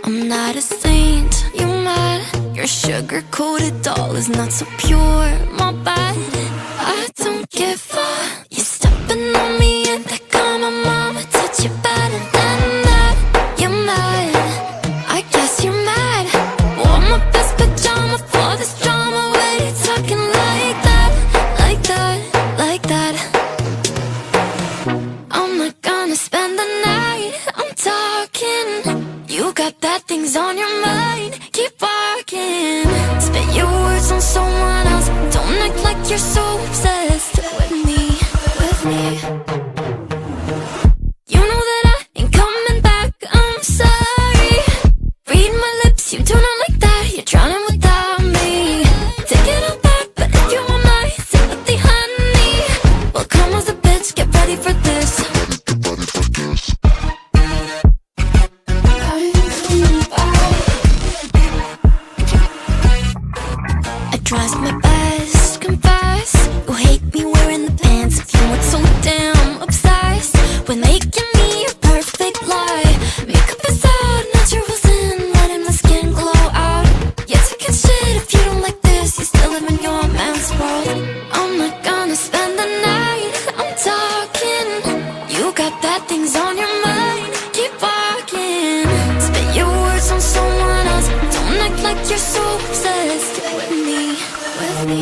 I'm not a saint, you mad? Your sugar-coated doll is not so pure, my bad. I don't give a, you stepping on me and they call my mama, touch you better than that. You're mad, I guess you're mad. Wore my best pajama for this drama. Why you talking like that, like that, like that? I'm not gonna spend the night, I'm talking. You got bad things on your mind, keep barking. Spit your words on someone else, don't act like you're so obsessed with me, with me. You know that I ain't coming back, I'm sorry. Read my lips, you do not like that, you're drowning without me. Take it all back, but if you want my sympathy, honey, well come as a bitch, get ready for this. Tries my best, confess. You hate me wearing the pants if you weren't so damn obsessed with making me a perfect lie. Makeup is out, naturals in, letting my skin glow out. You take it shit if you don't like this, you still live in your man's world. I'm not gonna spend the night, I'm talking. You got bad things on your mind, keep barking. Spit your words on someone else, don't act like you're so obsessed with me, with me.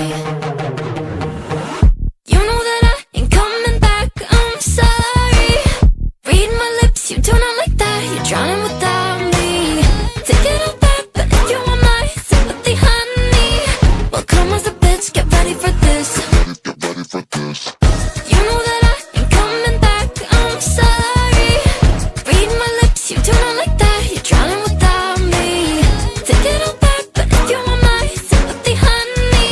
You know that I ain't coming back, I'm sorry. Read my lips, you do not like that, you're drowning without me. Take it all back, but if you want my sympathy, honey, well come as a bitch, get ready for this. You know that I ain't coming back, I'm sorry. Read my lips, you do not like that, you're drowning without me. Take it all back, but if you want my sympathy, honey,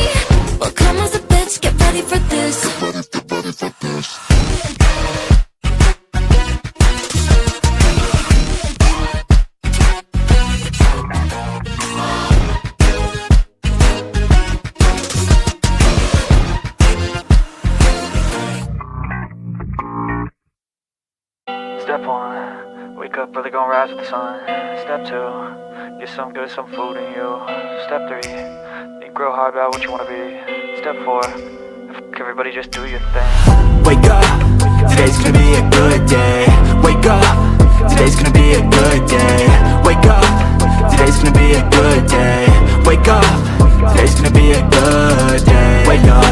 well come as a bitch, get ready for this. Step 1, wake up early, gonna rise with the sun. Step 2, get some good, some food in you. Step 3, think real hard about what you wanna be. Step 4, everybody just do your thing. Wake up, today's gonna be a good day. Wake up, today's gonna be a good day. Wake up, today's gonna be a good day. Wake up, today's gonna be a good day. Wake up,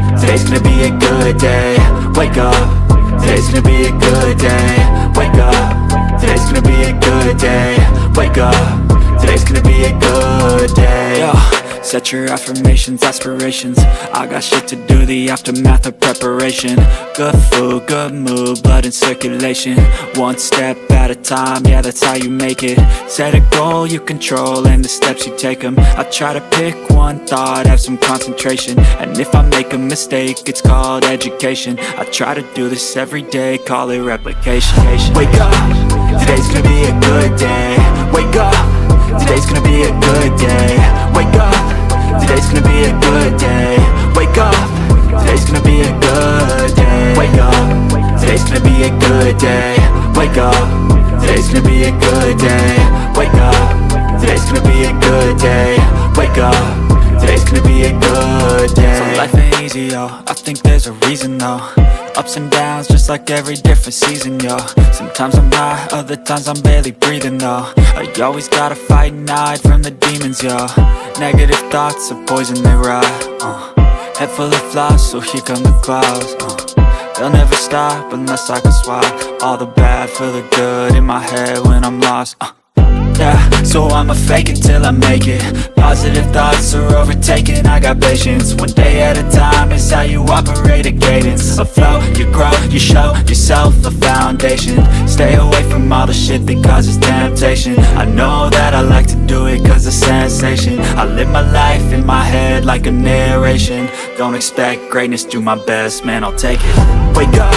today's gonna be a good day. Wake up, today's gonna be a good day. Wake up, today's gonna be a good day. Wake up, today's gonna be a good day. Yo, set your affirmations, aspirations. I got shit to do, the aftermath of preparation. Good food, good mood, blood in circulation. One step at a time, yeah, that's how you make it. Set a goal you control and the steps you take them. I try to pick one thought, have some concentration. And if I make a mistake, it's called education. I try to do this every day, call it replication. Wake up, today's gonna be a good day. Wake up, today's gonna be a good day. Wake up, today's gonna be a good day. Wake up, today's gonna be a good day. Wake up, today's gonna be a good day. Wake up, today's gonna be a good day. Wake up, today's gonna be a good day. Wake up, today's gonna be a good day. So life ain't easy, yo, I think there's a reason though. Ups and downs, just like every different season, yo. Sometimes I'm high, other times I'm barely breathing, though. I always gotta fight and hide from the demons, yo. Negative thoughts are poison, they rot, Head full of flies, so here come the clouds, They'll never stop unless I can swap all the bad for the good in my head when I'm lost, Yeah, so I'ma fake it till I make it. Positive thoughts are overtaken, I got patience. One day at a time is how you operate a cadence. A flow, you grow, you show yourself a foundation. Stay away from all the shit that causes temptation. I know that I like to do it cause it's sensation. I live my life in my head like a narration. Don't expect greatness, do my best, man, I'll take it. Wake up,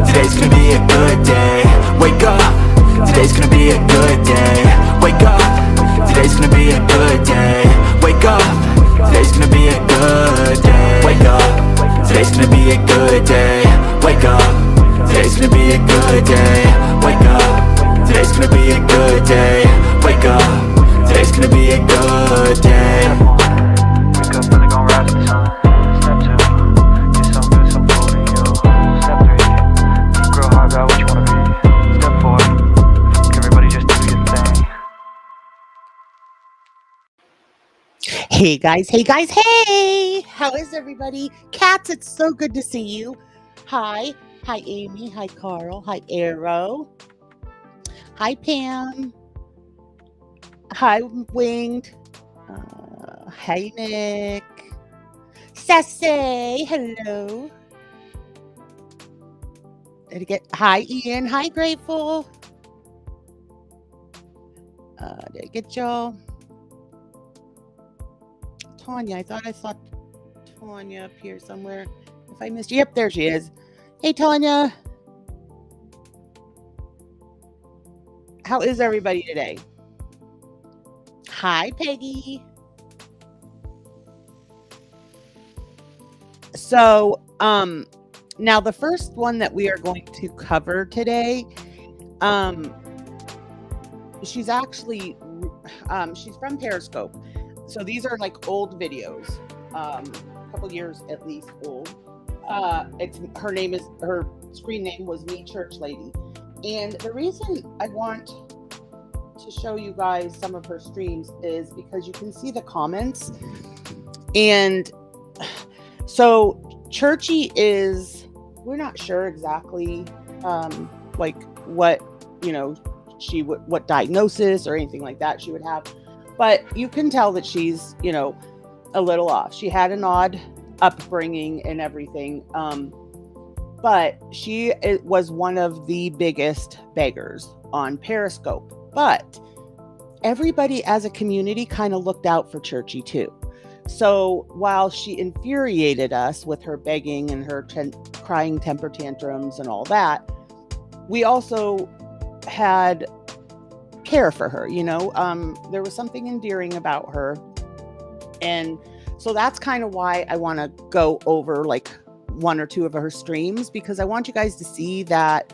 today's gonna be a good day. Wake up, today's gonna be a good day. Wake up, today's gonna be a good day. Wake up, today's gonna be a good day. Wake up, today's gonna be a good day. Wake up, today's gonna be a good day. Wake up, today's gonna be a good day. Wake up. Hey guys, hey! How is everybody? Cats, it's so good to see you. Hi Amy, hi Carl, hi Arrow, hi Pam, hi Winged, hi Nick, Sassy, hello. Did I get hi Ian, hi Grateful. Did I get y'all? Tanya, I thought I saw Tanya up here somewhere. If I missed you, yep, there she is. Hey, Tanya. How is everybody today? Hi, Peggy. So, now the first one that we are going to cover today, she's actually, she's from Periscope. So these are like old videos, a couple years at least old. Her screen name was Me Church Lady. And the reason I want to show you guys some of her streams is because you can see the comments. And so Churchy we're not sure exactly like what, what diagnosis or anything like that she would have. But you can tell that she's, a little off. She had an odd upbringing and everything. But she was one of the biggest beggars on Periscope. But everybody as a community kind of looked out for Churchy too. So while she infuriated us with her begging and her crying temper tantrums and all that, we also had care for her, there was something endearing about her. And so that's kind of why I want to go over like one or two of her streams, because I want you guys to see that,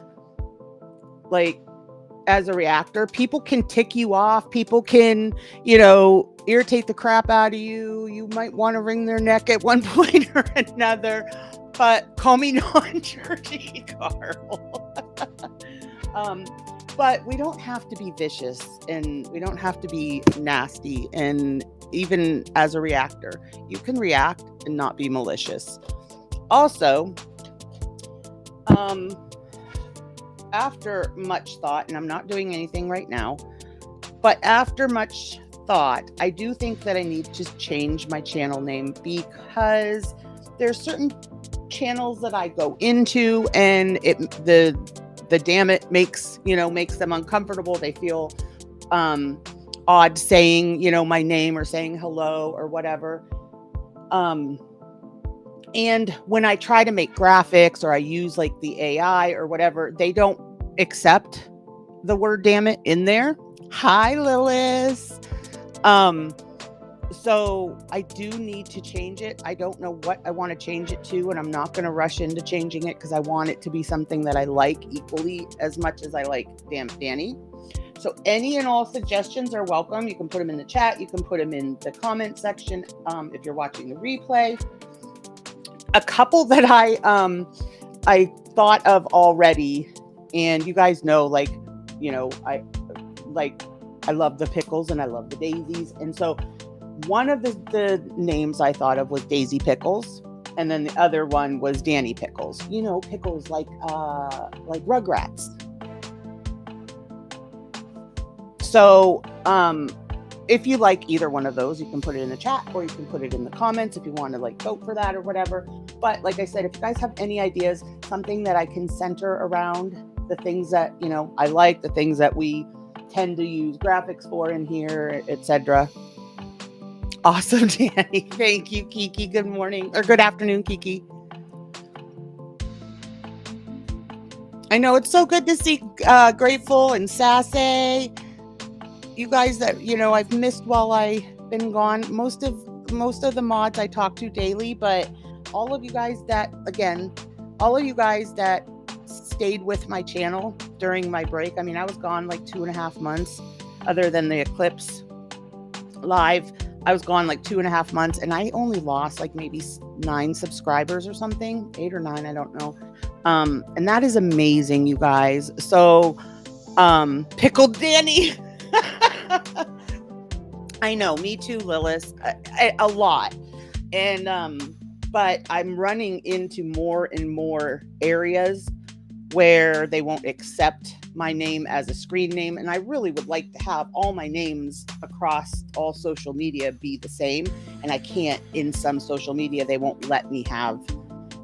like, as a reactor, people can tick you off, people can, irritate the crap out of you. You might want to wring their neck at one point or another, but call me non-churchy, Carl. But we don't have to be vicious, and we don't have to be nasty. And even as a reactor, you can react and not be malicious. Also, after much thought, and I'm not doing anything right now, but after much thought, I do think that I need to change my channel name, because there's certain channels that I go into and the Dammit makes them uncomfortable. They feel odd saying, my name or saying hello or whatever. And when I try to make graphics or I use like the AI or whatever, they don't accept the word Dammit in there. Hi, Lilith. So I do need to change it. I don't know what I want to change it to, and I'm not going to rush into changing it because I want it to be something that I like equally as much as I like Dammit Dani. So any and all suggestions are welcome. You can put them in the chat. You can put them in the comment section if you're watching the replay. A couple that I thought of already, and you guys know, I love the pickles and I love the daisies, and so one of the names I thought of was Daisy Pickles, and then the other one was Danny Pickles. Pickles like Rugrats. So if you like either one of those, you can put it in the chat, or you can put it in the comments if you want to vote for that or whatever. But like I said, if you guys have any ideas, something that I can center around the things that I like, the things that we tend to use graphics for in here, etc. Awesome, Danny. Thank you, Kiki. Good morning or good afternoon, Kiki. I know it's so good to see Grateful and Sassy. You guys that I've missed while I've been gone. Most of the mods I talk to daily, but all of you guys that stayed with my channel during my break. I mean, I was gone like 2.5 months, other than the Eclipse live. I was gone like 2.5 months, and I only lost like maybe 9 subscribers or something, 8 or 9, I don't know. And that is amazing, you guys. So, Pickle Danny. I know, me too, Lilith. A lot. And but I'm running into more and more areas where they won't accept my name as a screen name, and I really would like to have all my names across all social media be the same, and I can't. In some social media, they won't let me have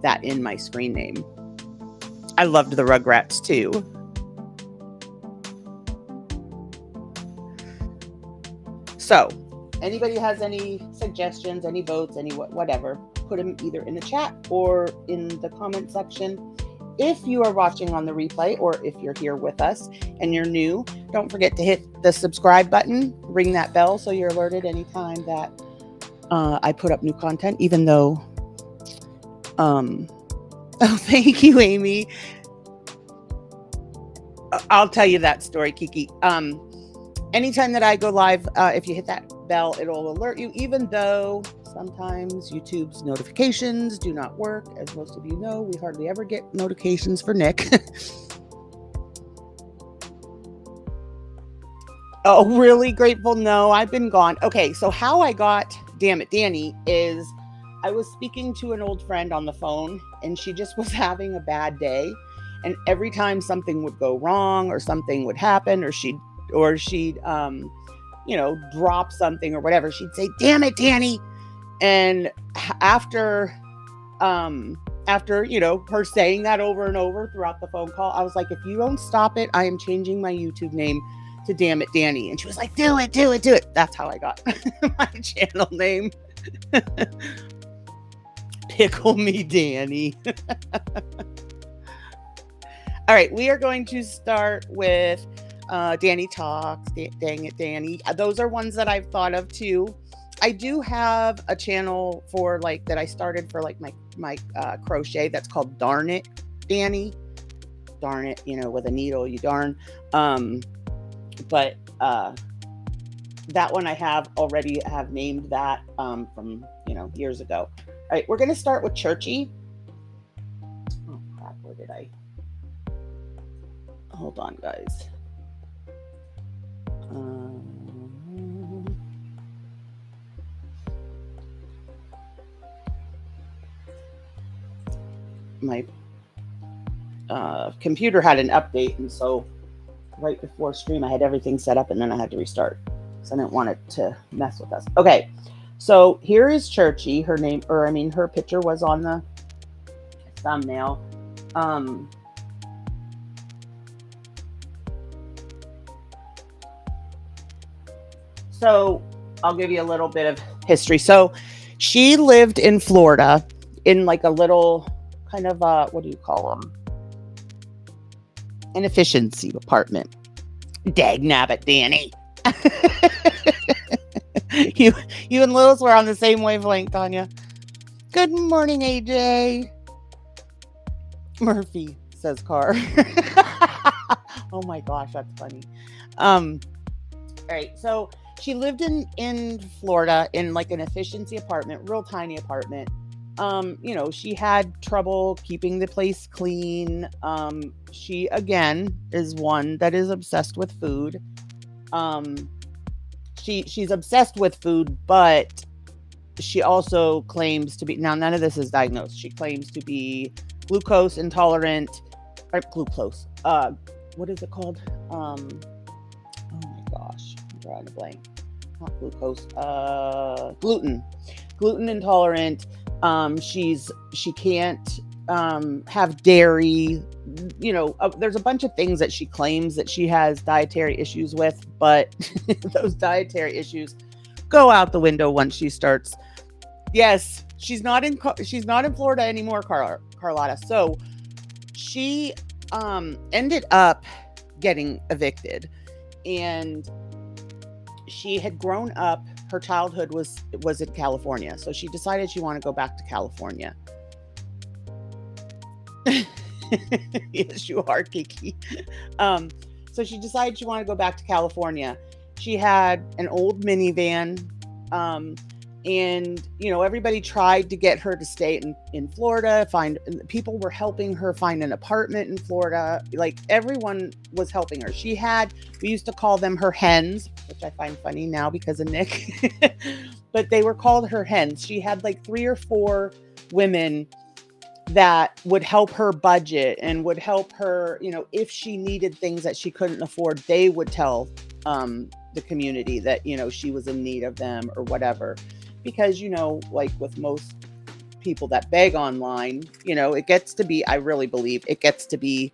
that in my screen name. I loved the Rugrats too. So, anybody has any suggestions, any votes, any whatever, put them either in the chat or in the comment section. If you are watching on the replay, or if you're here with us and you're new, don't forget to hit the subscribe button, ring that bell so you're alerted anytime that I put up new content, even though, oh, thank you, Amy. I'll tell you that story, Kiki. Anytime that I go live, if you hit that bell, it'll alert you, even though sometimes YouTube's notifications do not work. As most of you know, we hardly ever get notifications for Nick. Oh, really grateful? No, I've been gone. Okay, so how I got Dammit Dani is I was speaking to an old friend on the phone, and she just was having a bad day. And every time something would go wrong or something would happen, or she'd drop something or whatever, she'd say, "Damn it, Dani." And after her saying that over and over throughout the phone call, I was like, if you don't stop it, I am changing my YouTube name to Dammit Dani. And she was like, do it. That's how I got my channel name. Pickle me, Dani. All right, we are going to start with Dani Talks, Dang It Dani. Those are ones that I've thought of too. I do have a channel for that I started for my crochet that's called Dammit Dani. Darn it, with a needle, you darn. But that one I have named that from years ago. All right, we're gonna start with Churchy. Oh crap, where did I? Hold on, guys. My computer had an update, and so right before stream I had everything set up, and then I had to restart, so I didn't want it to mess with us. Okay, so here is Churchy. Her picture was on the thumbnail. So I'll give you a little bit of history. So she lived in Florida in a little kind of what do you call them? An efficiency apartment. Dag nabbit, Dani. You and Lilith were on the same wavelength, Tanya. Good morning, AJ. Murphy, says Carr. Oh my gosh, that's funny. All right, so she lived in Florida in an efficiency apartment, real tiny apartment. She had trouble keeping the place clean. She again is one that is obsessed with food. She's obsessed with food, but she also claims to be, now none of this is diagnosed. She claims to be glucose intolerant, or glucose. What is it called? Oh my gosh, I'm drawing a blank. Not glucose. Gluten intolerant. She can't have dairy. There's a bunch of things that she claims that she has dietary issues with, but those dietary issues go out the window once she starts. Yes, she's not in Florida anymore, Carlotta. So she ended up getting evicted, and she had grown up. Her childhood was in California, so she decided she wanted to go back to California. Yes, you are, Kiki. So she decided she wanted to go back to California. She had an old minivan. And, you know, everybody tried to get her to stay in Florida, people were helping her find an apartment in Florida. Like, everyone was helping her. We used to call them her hens, which I find funny now because of Nick, but they were called her hens. She had like 3 or 4 women that would help her budget and would help her, you know, if she needed things that she couldn't afford, they would tell the community that, you know, she was in need of them or whatever. Because, you know, like with most people that beg online, you know, I really believe it gets to be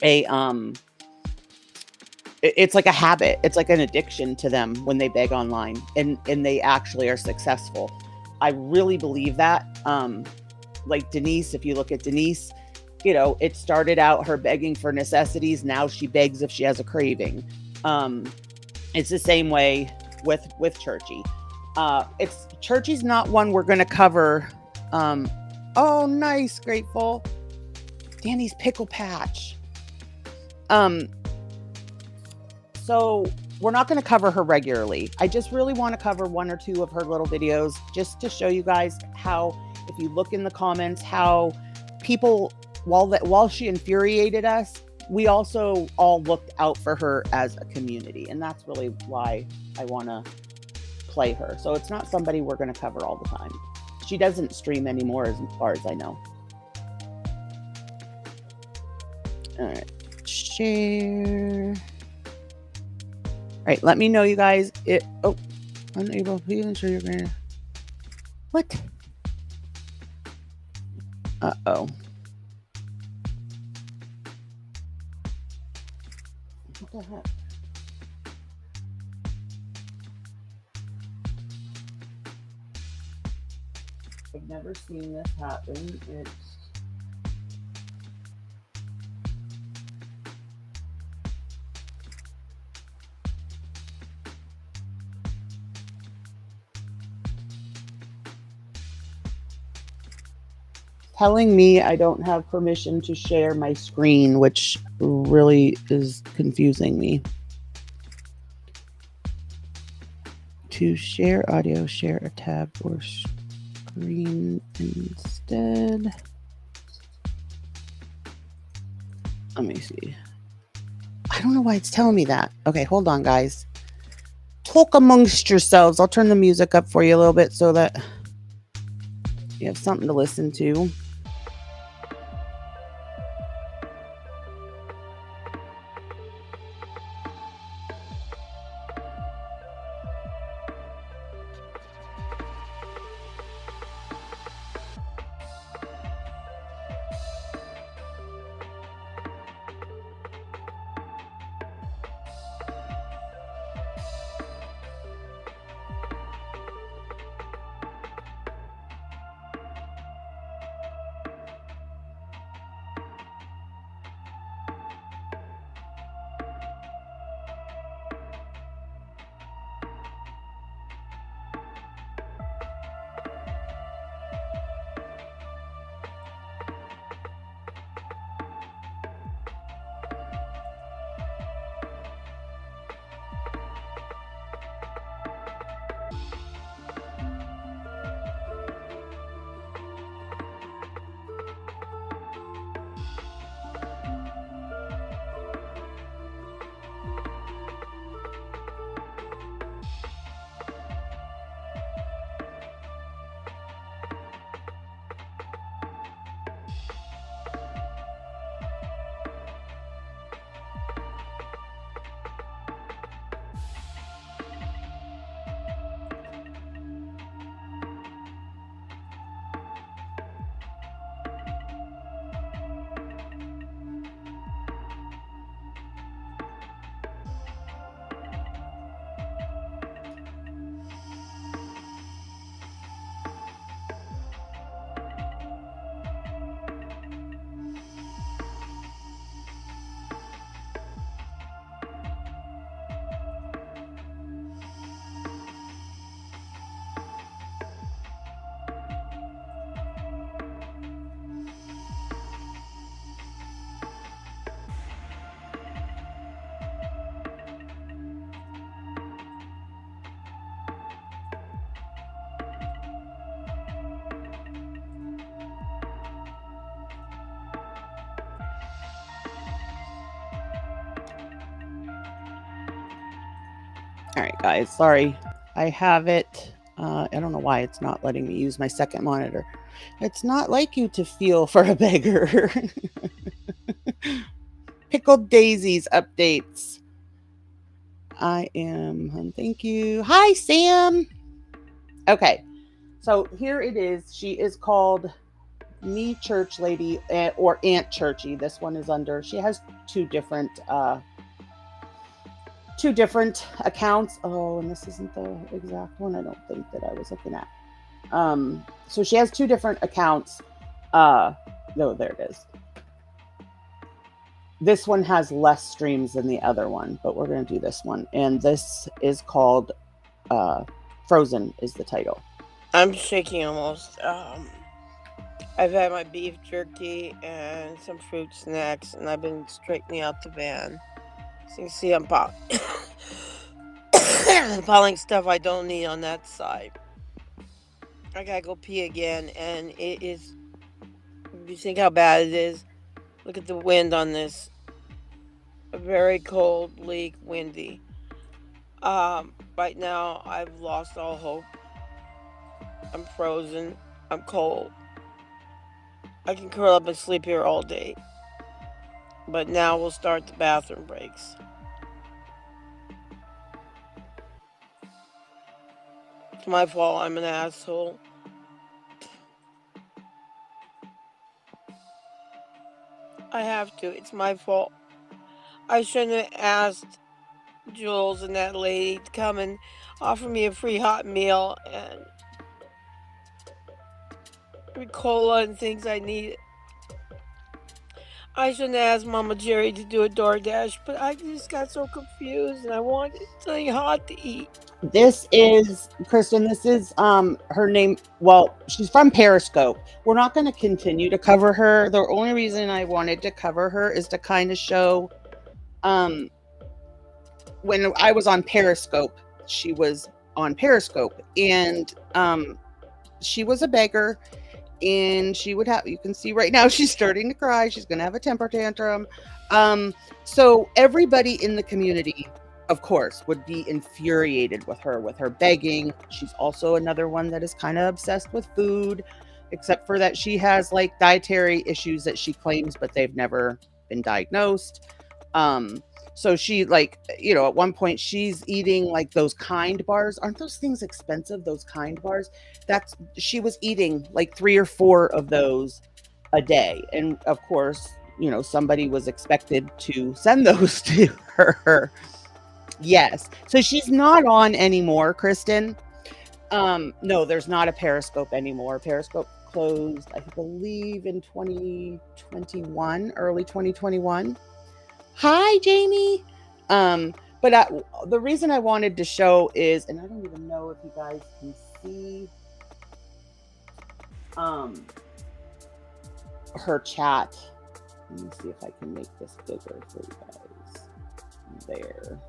it's like a habit. It's like an addiction to them when they beg online and they actually are successful. I really believe that. Like Denise, if you look at Denise, you know, it started out her begging for necessities. Now she begs if she has a craving. It's the same way with Churchy. Churchy's not one we're going to cover. Oh, nice, Grateful. Danny's Pickle Patch. So we're not going to cover her regularly. I just really want to cover 1 or 2 of her little videos just to show you guys how, if you look in the comments, how people, while she infuriated us, we also all looked out for her as a community. And that's really why I want to play her. So it's not somebody we're going to cover all the time. She doesn't stream anymore as far as I know. All right, share. All right, let me know, you guys. Unable, please ensure you're gonna. What? Uh-oh. What the heck? I've never seen this happen. It's telling me I don't have permission to share my screen, which really is confusing me. To share audio, share a tab or screen instead. Let me see. I don't know why it's telling me that. Okay, hold on, guys. Talk amongst yourselves. I'll turn the music up for you a little bit so that you have something to listen to. All right, guys. Sorry. I have it. I don't know why it's not letting me use my second monitor. It's not like you to feel for a beggar. Pickled daisies updates. I am. Thank you. Hi, Sam. Okay. So here it is. She is called Me Church Lady or Aunt Churchy. This one is under. She has two different accounts. Oh, and this isn't the exact one. I don't think that I was looking at. So she has two different accounts. No, there it is. This one has less streams than the other one, but we're going to do this one. And this is called Frozen is the title. I'm shaking almost. I've had my beef jerky and some fruit snacks, and I've been straightening out the van. So you can see I'm piling stuff I don't need on that side. I gotta go pee again, and it is. You think how bad it is? Look at the wind on this. Very cold, bleak, windy. Right now I've lost all hope. I'm frozen. I'm cold. I can curl up and sleep here all day. But now we'll start the bathroom breaks. It's my fault. I'm an asshole. I have to. It's my fault. I shouldn't have asked Jules and that lady to come and offer me a free hot meal and Ricola and things I needed. I shouldn't have asked Mama Jerry to do a DoorDash, but I just got so confused and I wanted something hot to eat. This is Kristen. This is her name. Well, she's from Periscope. We're not going to continue to cover her. The only reason I wanted to cover her is to kind of show when I was on Periscope, she was on Periscope, and she was a beggar, and she would have, you can see right now she's starting to cry. She's going to have a temper tantrum. So everybody in the community, of course, would be infuriated with her begging. She's also another one that is kind of obsessed with food, except for that she has like dietary issues that she claims, but they've never been diagnosed. So she, like, you know, at one point she's eating like those Kind bars. Aren't those things expensive? Those Kind bars? She was eating like 3 or 4 of those a day. And of course, you know, somebody was expected to send those to her. Yes. So she's not on anymore, Kristen. No, there's not a Periscope anymore. Periscope closed, I believe, in 2021, early 2021. Hi, Jamie. But the reason I wanted to show is, and I don't even know if you guys can see her chat. Let me see if I can make this bigger for you guys. There.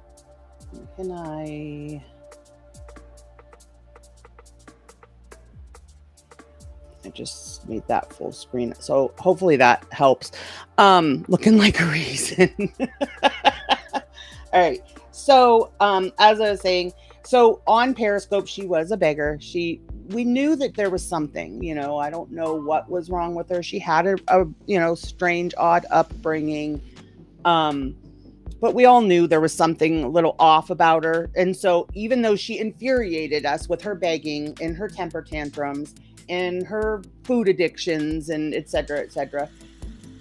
Can I just made that full screen, so hopefully that helps. Looking like a reason. All right, so as I was saying, so on Periscope she was a beggar. We knew that there was something, you know, I don't know what was wrong with her. She had a you know, strange, odd upbringing, but we all knew there was something a little off about her. And so even though she infuriated us with her begging and her temper tantrums and her food addictions and et cetera,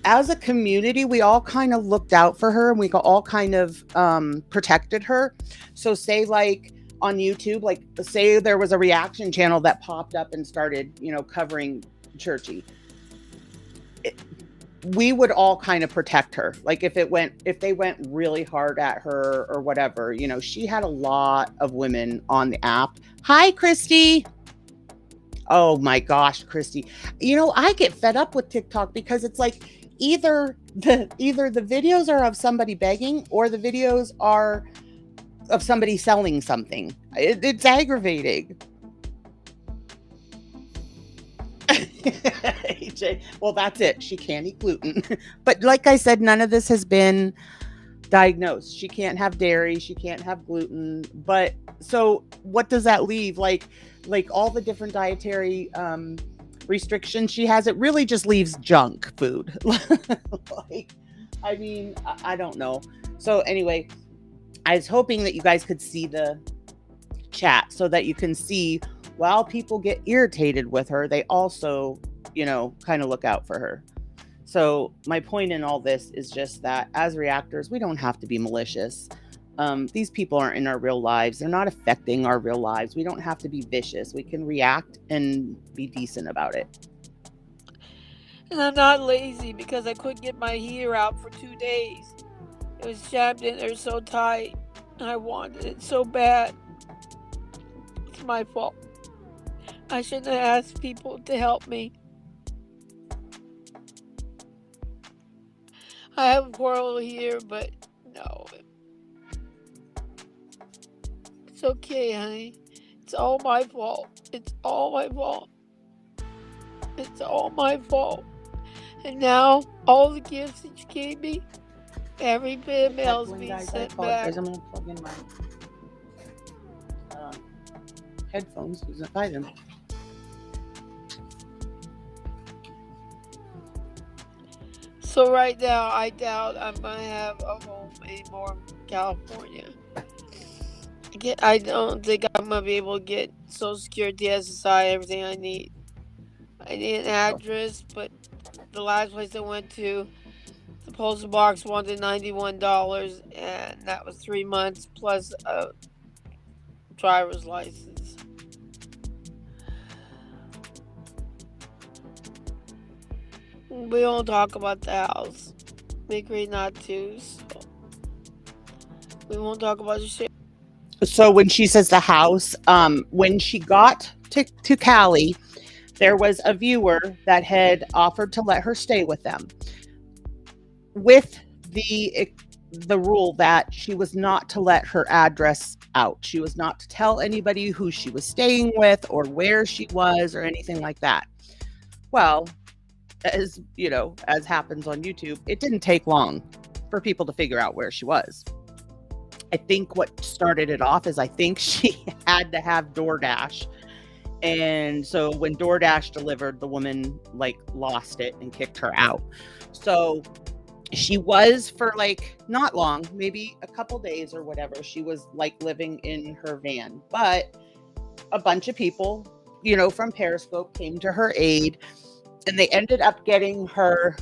as a community, we all kind of looked out for her, and we all kind of protected her. So say like on YouTube, like say there was a reaction channel that popped up and started, you know, covering Churchy. We would all kind of protect her. Like if they went really hard at her or whatever, you know, she had a lot of women on the app. Hi, Christy. Oh my gosh, Christy. You know, I get fed up with TikTok because it's like either the videos are of somebody begging or the videos are of somebody selling something. It's aggravating. AJ, well, that's it. She can't eat gluten. But like I said, none of this has been diagnosed. She can't have dairy, she can't have gluten. But so what does that leave? Like all the different dietary restrictions she has, it really just leaves junk food. Like, I mean, I don't know. So anyway, I was hoping that you guys could see the chat so that you can see, while people get irritated with her, they also, you know, kind of look out for her. So my point in all this is just that as reactors, we don't have to be malicious. These people aren't in our real lives. They're not affecting our real lives. We don't have to be vicious. We can react and be decent about it. And I'm not lazy because I couldn't get my heater out for 2 days. It was jammed in there so tight. I wanted it so bad. It's my fault. I shouldn't have asked people to help me. I have a portable here, but no. It's okay, honey. It's all my fault. It's all my fault. It's all my fault. And now, all the gifts that you gave me, every bit of mail's being sent back. I'm gonna plug in my headphones because I buy them. So right now, I doubt I'm gonna have a home anymore in California. I don't think I'm gonna be able to get Social Security, SSI, everything I need. I need an address, but the last place I went to, the postal box wanted $91, and that was 3 months plus a driver's license. We don't talk about the house. We agreed not to, so we won't talk about the shit. So when she says the house, when she got to Cali, there was a viewer that had offered to let her stay with them, with the rule that she was not to let her address out. She was not to tell anybody who she was staying with or where she was or anything like that. Well, as you know, as happens on YouTube, it didn't take long for people to figure out where she was. I think what started it off is I think she had to have DoorDash. And so when DoorDash delivered, the woman like lost it and kicked her out. So she was, for like not long, maybe a couple days or whatever, she was like living in her van. But a bunch of people, you know, from Periscope came to her aid, and they ended up getting her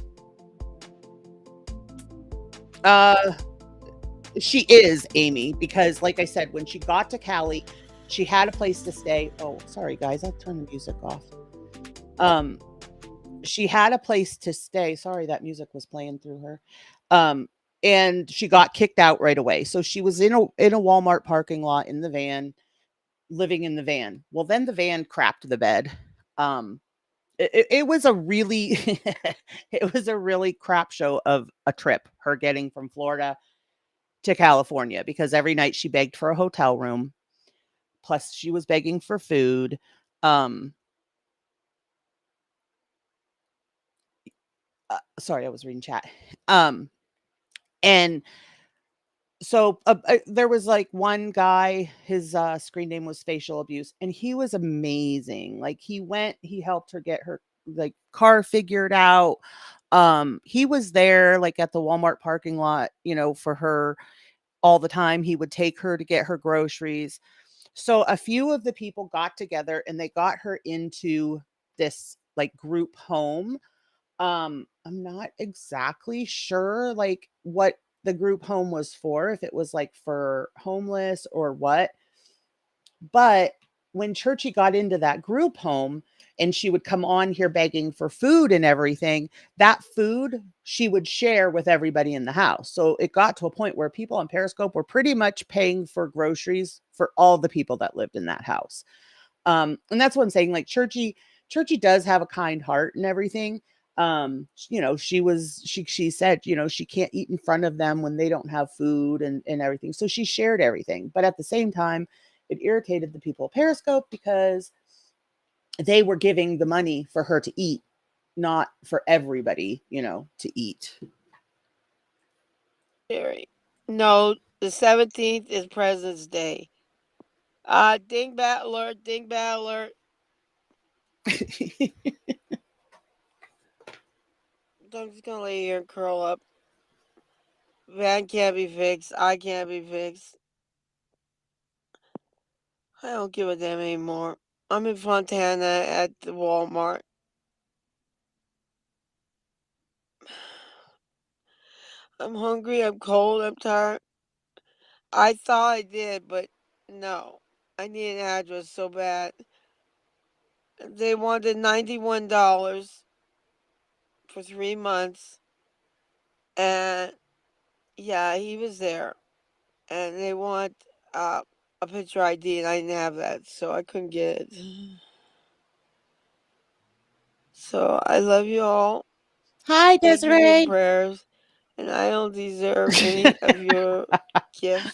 she is Amy, because like I said, when she got to Cali, she had a place to stay. Oh, sorry guys, I'll turn the music off. She had a place to stay. Sorry, that music was playing through her. And she got kicked out right away. So she was in a Walmart parking lot in the van, living in the van. Well, then the van crapped the bed. It was a really it was a really crap show of a trip, her getting from Florida to California, because every night she begged for a hotel room, plus she was begging for food. Sorry, I was reading chat. And so there was like one guy, his screen name was Facial Abuse, and he was amazing. Like he helped her get her like car figured out. He was there like at the Walmart parking lot, you know, for her all the time. He would take her to get her groceries. So a few of the people got together and they got her into this like group home. I'm not exactly sure like what the group home was for, if it was like for homeless or what. But when Churchy got into that group home and she would come on here begging for food and everything, that food she would share with everybody in the house. So it got to a point where people on Periscope were pretty much paying for groceries for all the people that lived in that house. And that's what I'm saying. Like Churchy does have a kind heart and everything. You know, she said, you know, she can't eat in front of them when they don't have food and everything. So she shared everything. But at the same time, it irritated the people of Periscope because they were giving the money for her to eat, not for everybody, you know, to eat. Jerry. No, the 17th is President's Day. Dingbat alert, dingbat alert. I'm just gonna lay here and curl up. Van can't be fixed. I can't be fixed. I don't give a damn anymore. I'm in Fontana at the Walmart. I'm hungry, I'm cold, I'm tired. I thought I did, but no. I need an address so bad. They wanted $91 for 3 months. And yeah, he was there. And they want uh, a picture ID, and I didn't have that, so I couldn't get it. So I love you all. Hi, Thank you for your Desiree. prayers. And I don't deserve any of your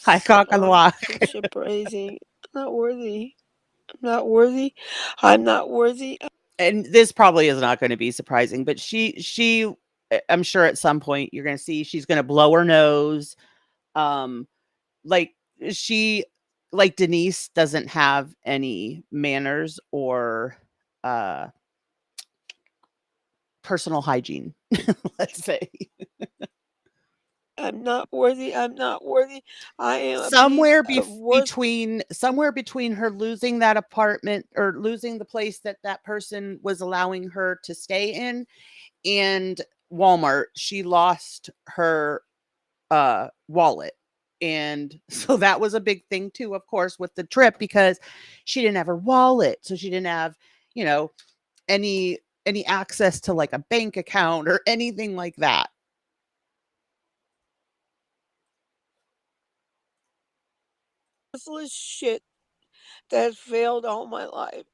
Hi, gifts cock on the or walk. friendship or anything. I'm not worthy. I'm not worthy. I'm not worthy. And this probably is not going to be surprising, but she I'm sure at some point you're going to see she's going to blow her nose. Um, like she, like Denise doesn't have any manners or uh personal hygiene, let's say. I'm not worthy. I'm not worthy. I am a piece of worth. Somewhere between her losing that apartment or losing the place that that person was allowing her to stay in and Walmart, she lost her wallet. And so that was a big thing too, of course, with the trip because she didn't have her wallet. So she didn't have, you know, any access to like a bank account or anything like that. Worthless shit that has failed all my life.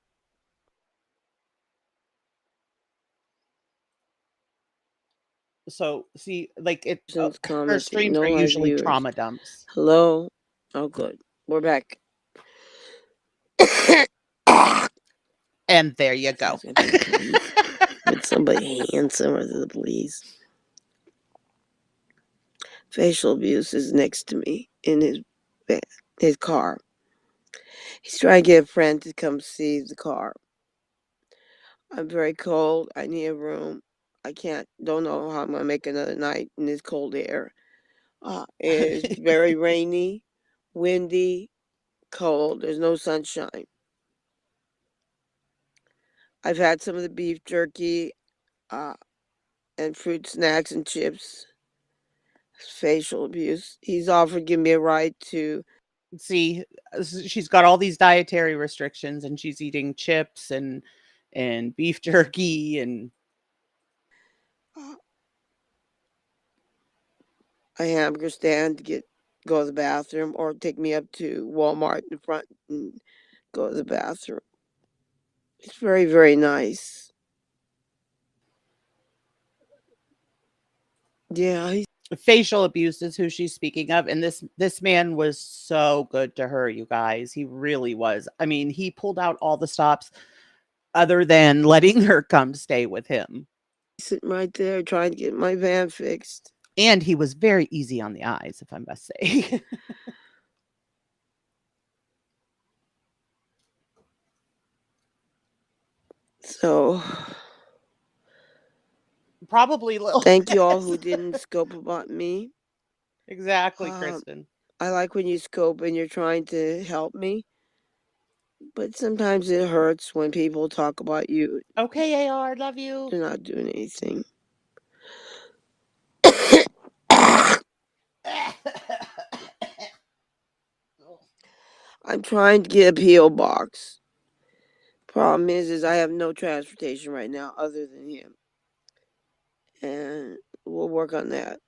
So see, like it, Since her commenting, streams no are live usually viewers. trauma dumps. Hello. Oh, good. We're back. And there you It's go. gonna be the police. With somebody handsome or the police. Facial abuse is next to me in his car. He's trying to get a friend to come see the car. I'm very cold. I need a room. I don't know how I'm gonna make another night in this cold air. It's very rainy, windy, cold. There's no sunshine. I've had some of the beef jerky, and fruit snacks and chips. Facial abuse. He's offered to give me a ride to. See, she's got all these dietary restrictions and she's eating chips and beef jerky and Uh, a hamburger stand to go to the bathroom, or take me up to Walmart in front and go to the bathroom. It's very, very nice. Yeah, facial abuse is who she's speaking of. And this man was so good to her, you guys. He really was. I mean, he pulled out all the stops other than letting her come stay with him. sitting right there trying to get my van fixed. And he was very easy on the eyes, if I must say. So, Probably little. thank you all who didn't scope about me. Exactly, Um, Kristen. I like when you scope and you're trying to help me, but sometimes it hurts when people talk about you. Okay, AR, love you. They're not doing anything. I'm trying to get a P.O. box. Problem is I have no transportation right now other than him. And we'll work on that.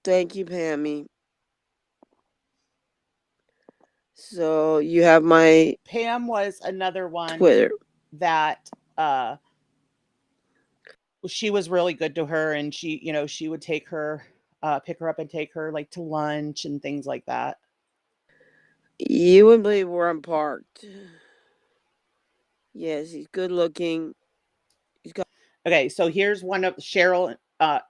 Thank you, Pammy. So you have my Pam was another one Twitter. that she was really good to her and she, she would take her pick her up and take her like to lunch and things like that. You wouldn't believe where I'm parked. Yes, he's good looking. Okay, so here's one of Cheryl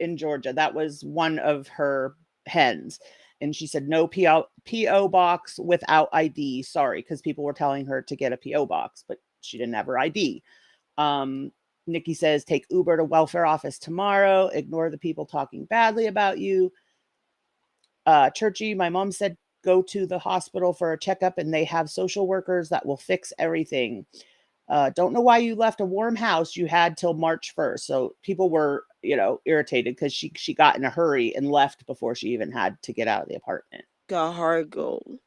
in Georgia. That was one of her hens. And she said, no PO box without ID. Sorry, because people were telling her to get a PO box, but she didn't have her ID. Nikki says, take Uber to welfare office tomorrow. Ignore the people talking badly about you. Churchy, my mom said, go to the hospital for a checkup and they have social workers that will fix everything. Don't know why you left a warm house. You had till March 1st. So people were, irritated because she got in a hurry and left before she even had to get out of the apartment. Got heart gold.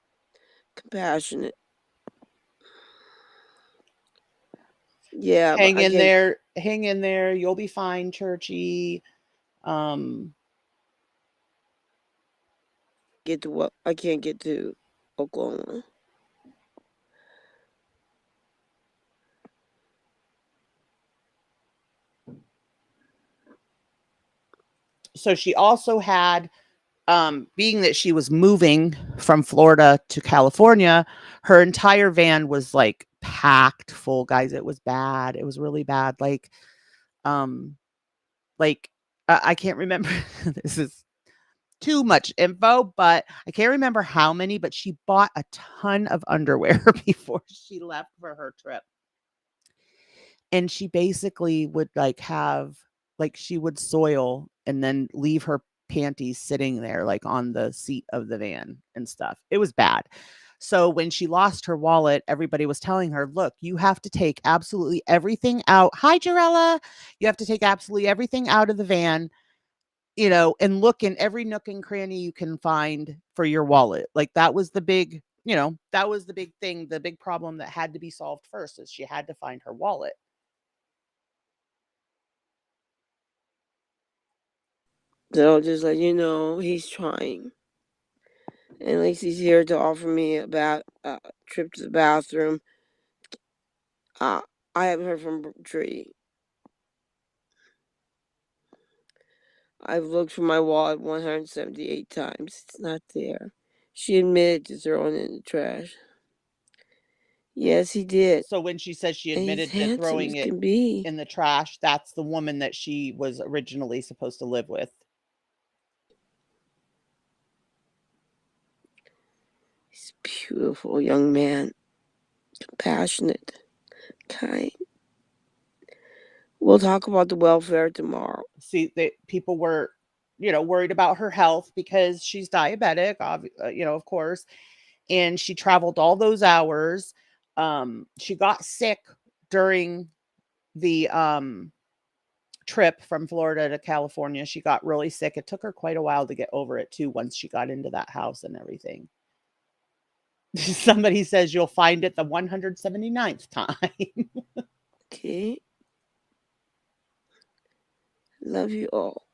Compassionate. Yeah, Hang in there. Hang in there. You'll be fine, Churchy. Get to what? I can't get to Oklahoma. So she also had, being that she was moving from Florida to California, her entire van was like packed full, guys. It was bad. It was really bad. Like I can't remember. This is too much info, but I can't remember how many, but she bought a ton of underwear before she left for her trip. And she basically would she would soil and then leave her panties sitting there like on the seat of the van and stuff. It was bad. So when she lost her wallet, everybody was telling her, look, you have to take absolutely everything out. Hi, Jarella. You have to take absolutely everything out of the van, and look in every nook and cranny you can find for your wallet. Like that was the big, that was the big thing, the big problem that had to be solved first is she had to find her wallet. They'll just let you know he's trying. And at least he's here to offer me a trip to the bathroom. I haven't heard from Tree. I've looked for my wallet 178 times. It's not there. She admitted to throwing it in the trash. Yes, he did. So when she says she And he's admitted to handsome throwing as it can be. in the trash, that's the woman that she was originally supposed to live with. He's a beautiful young man. Compassionate. Kind. We'll talk about the welfare tomorrow. See, people were, worried about her health because she's diabetic, of course. And she traveled all those hours. She got sick during the trip from Florida to California. She got really sick. It took her quite a while to get over it too once she got into that house and everything. Somebody says you'll find it the 179th time. Okay. Love you all.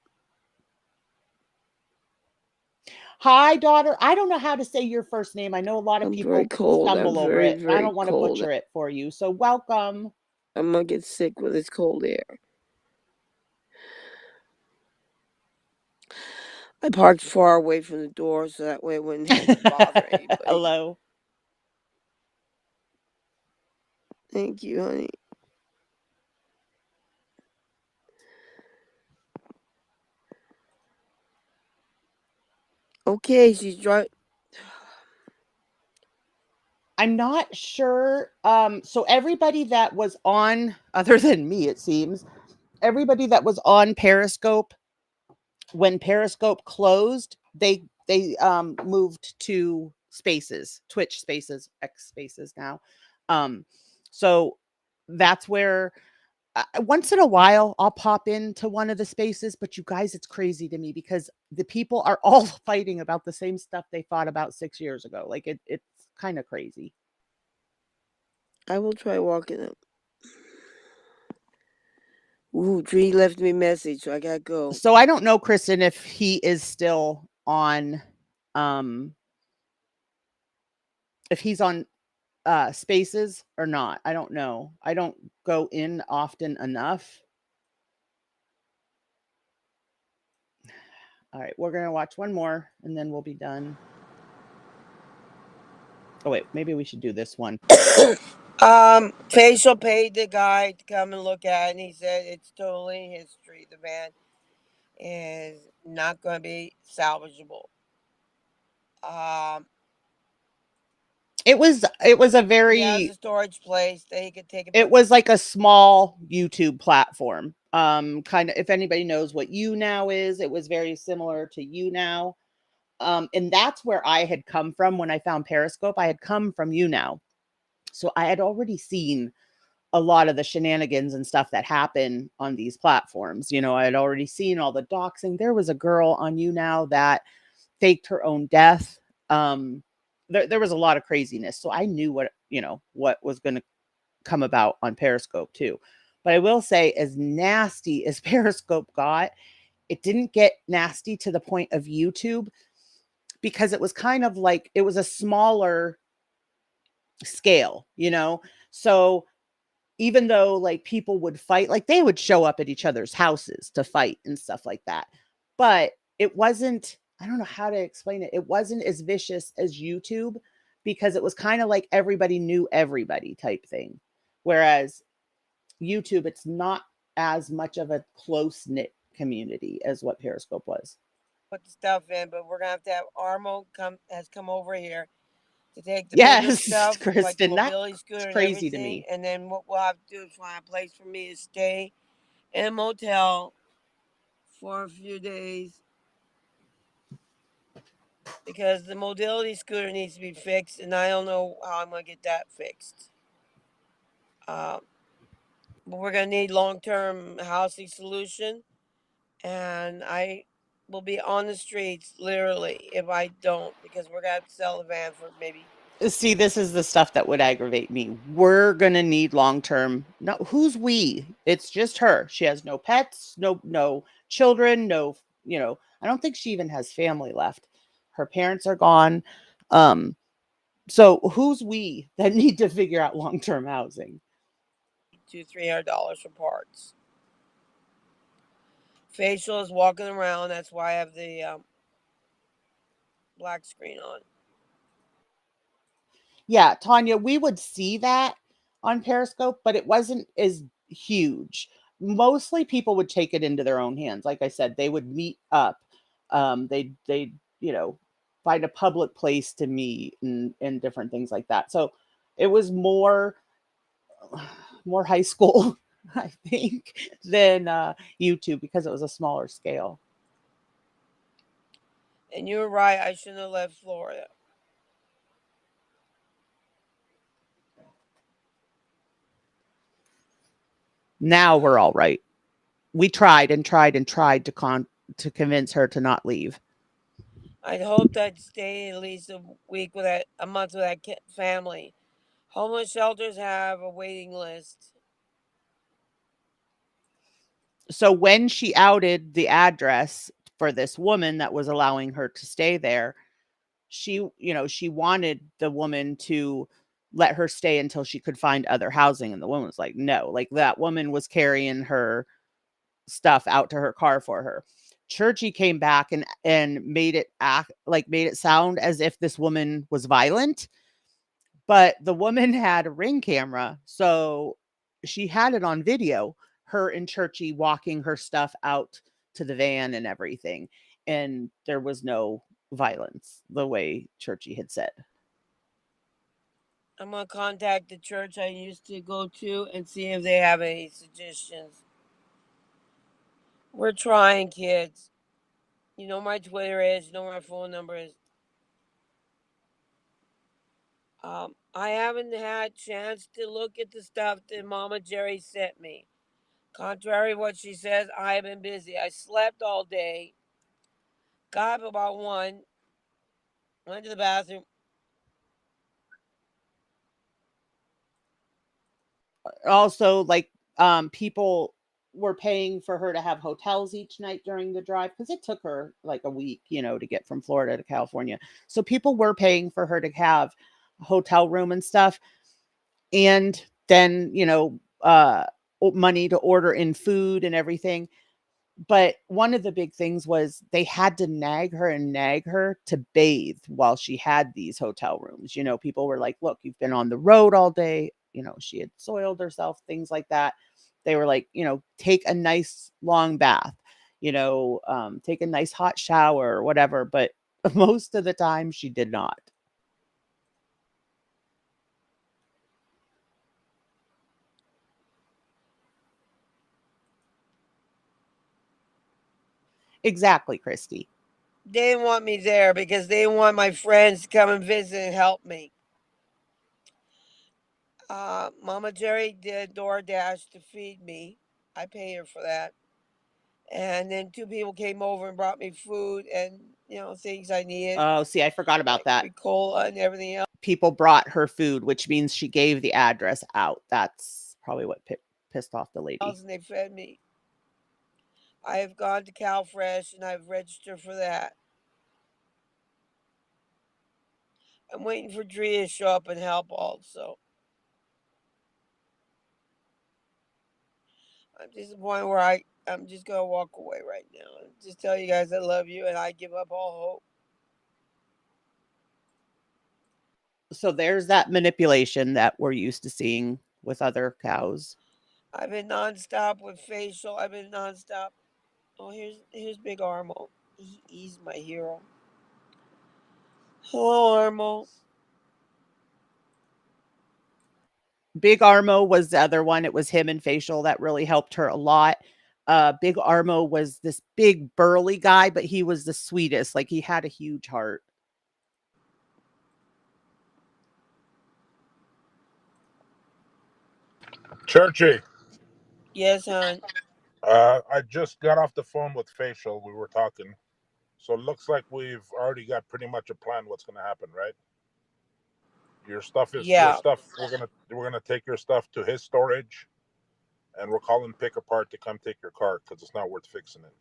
Hi, daughter. I don't know how to say your first name. I know a lot of people stumble over it. I don't want to butcher it for you. So welcome. I'm going to get sick with this cold air. I parked far away from the door so that way it wouldn't have to bother anybody. Hello. Thank you, honey. Okay, she's driving. I'm not sure. So everybody that was on, other than me, it seems, everybody that was on Periscope, when Periscope closed, they moved to Spaces, Twitch Spaces, X Spaces now. So that's where once in a while I'll pop into one of the spaces, but you guys, it's crazy to me because the people are all fighting about the same stuff they fought about 6 years ago. Like it's kind of crazy. I will try walking up. Ooh, Tree left me a message, so I gotta go. So I don't know, Kristen, if he is still on, if he's on Spaces or not. I don't know. I don't go in often enough. All right, we're gonna watch one more and then we'll be done. Oh wait, maybe we should do this one. Facial paid the guy to come and look at it, and he said it's totally history. The van is not going to be salvageable. Um, It was a he has very a storage place that he could take it. it was like a small YouTube platform. Kind of, if anybody knows what You Now is, it was very similar to You Now. And that's where I had come from when I found Periscope. I had come from You Now. So I had already seen a lot of the shenanigans and stuff that happen on these platforms. You know, I had already seen all the doxing. There was a girl on You Now that faked her own death. There was a lot of craziness. So I knew what was going to come about on Periscope too. But I will say, as nasty as Periscope got, it didn't get nasty to the point of YouTube, because it was kind of like it was a smaller scale, you know? So even though like people would fight, like they would show up at each other's houses to fight and stuff like that. But it wasn't, I don't know how to explain it. It wasn't as vicious as YouTube, because it was kind of like everybody knew everybody type thing. Whereas YouTube, it's not as much of a close knit community as what Periscope was. Put the stuff in, but we're gonna have Armo come over here to take the bigger Yes, stuff, like the Kristen, that's mobility scooter and crazy to everything. me. And then what we'll have to do is find a place for me to stay in a motel for a few days, because the mobility scooter needs to be fixed, and I don't know how I'm gonna get that fixed. Um, but we're gonna need long-term housing solution, and I will be on the streets literally if I don't, because we're gonna have to sell the van for maybe. See, this is the stuff that would aggravate me. We're gonna need long term. No, who's we? It's just her. She has no pets, no children, no. I don't think she even has family left. Her parents are gone. Um, so who's we that need to figure out long term housing? $200-300 for parts. Facial is walking around. That's why I have the black screen on. Yeah, Tanya, we would see that on Periscope, but it wasn't as huge. Mostly people would take it into their own hands. Like I said, they would meet up. They find a public place to meet and different things like that. So it was more high school, I think, than YouTube, because it was a smaller scale. And you were right. I shouldn't have left Florida. Now we're all right. We tried and tried and tried to convince her to not leave. I'd hoped I'd stay at least a month with that family. Homeless shelters have a waiting list. So when she outed the address for this woman that was allowing her to stay there, she wanted the woman to let her stay until she could find other housing. And the woman was like, no, like that woman was carrying her stuff out to her car for her. Churchy came back and made it sound as if this woman was violent, but the woman had a Ring camera, so she had it on video, her and Churchy walking her stuff out to the van and everything, and there was no violence the way Churchy had said. I'm going to contact the church I used to go to and see if they have any suggestions. We're trying, kids. You know my Twitter is, you know my phone number is. I haven't had a chance to look at the stuff that Mama Jerry sent me. Contrary to what she says, I have been busy. I slept all day, got up about 1, went to the bathroom. Also, like, people were paying for her to have hotels each night during the drive, because it took her like a week, to get from Florida to California. So people were paying for her to have a hotel room and stuff. And then, money to order in food and everything. But one of the big things was they had to nag her to bathe while she had these hotel rooms. People were like, look, you've been on the road all day. she had soiled herself, things like that. They were like, take a nice long bath, take a nice hot shower or whatever. But most of the time she did not. Exactly, Christy. They didn't want me there because they didn't want my friends to come and visit and help me. Mama Jerry did DoorDash to feed me. I paid her for that. And then 2 people came over and brought me food and things I needed. Oh, see, I forgot about like that. Ricola and everything else. People brought her food, which means she gave the address out. That's probably what pissed off the lady. And they fed me. I have gone to CalFresh and I've registered for that. I'm waiting for Drea to show up and help also. I'm just at the point where I'm just going to walk away right now and just tell you guys I love you and I give up all hope. So there's that manipulation that we're used to seeing with other cows. I've been nonstop with facial. I've been nonstop. Oh, here's Big Armo. He's my hero. Hello, Armo. Big Armo was the other one. It was him and facial that really helped her a lot. Big Armo was this big burly guy, but he was the sweetest. Like, he had a huge heart. Churchy. Yes, hon. I just got off the phone with facial. We were talking. So it looks like we've already got pretty much a plan what's going to happen, right? Your stuff is your stuff. We're gonna take your stuff to his storage, and we're calling Pick Apart to come take your car because it's not worth fixing it.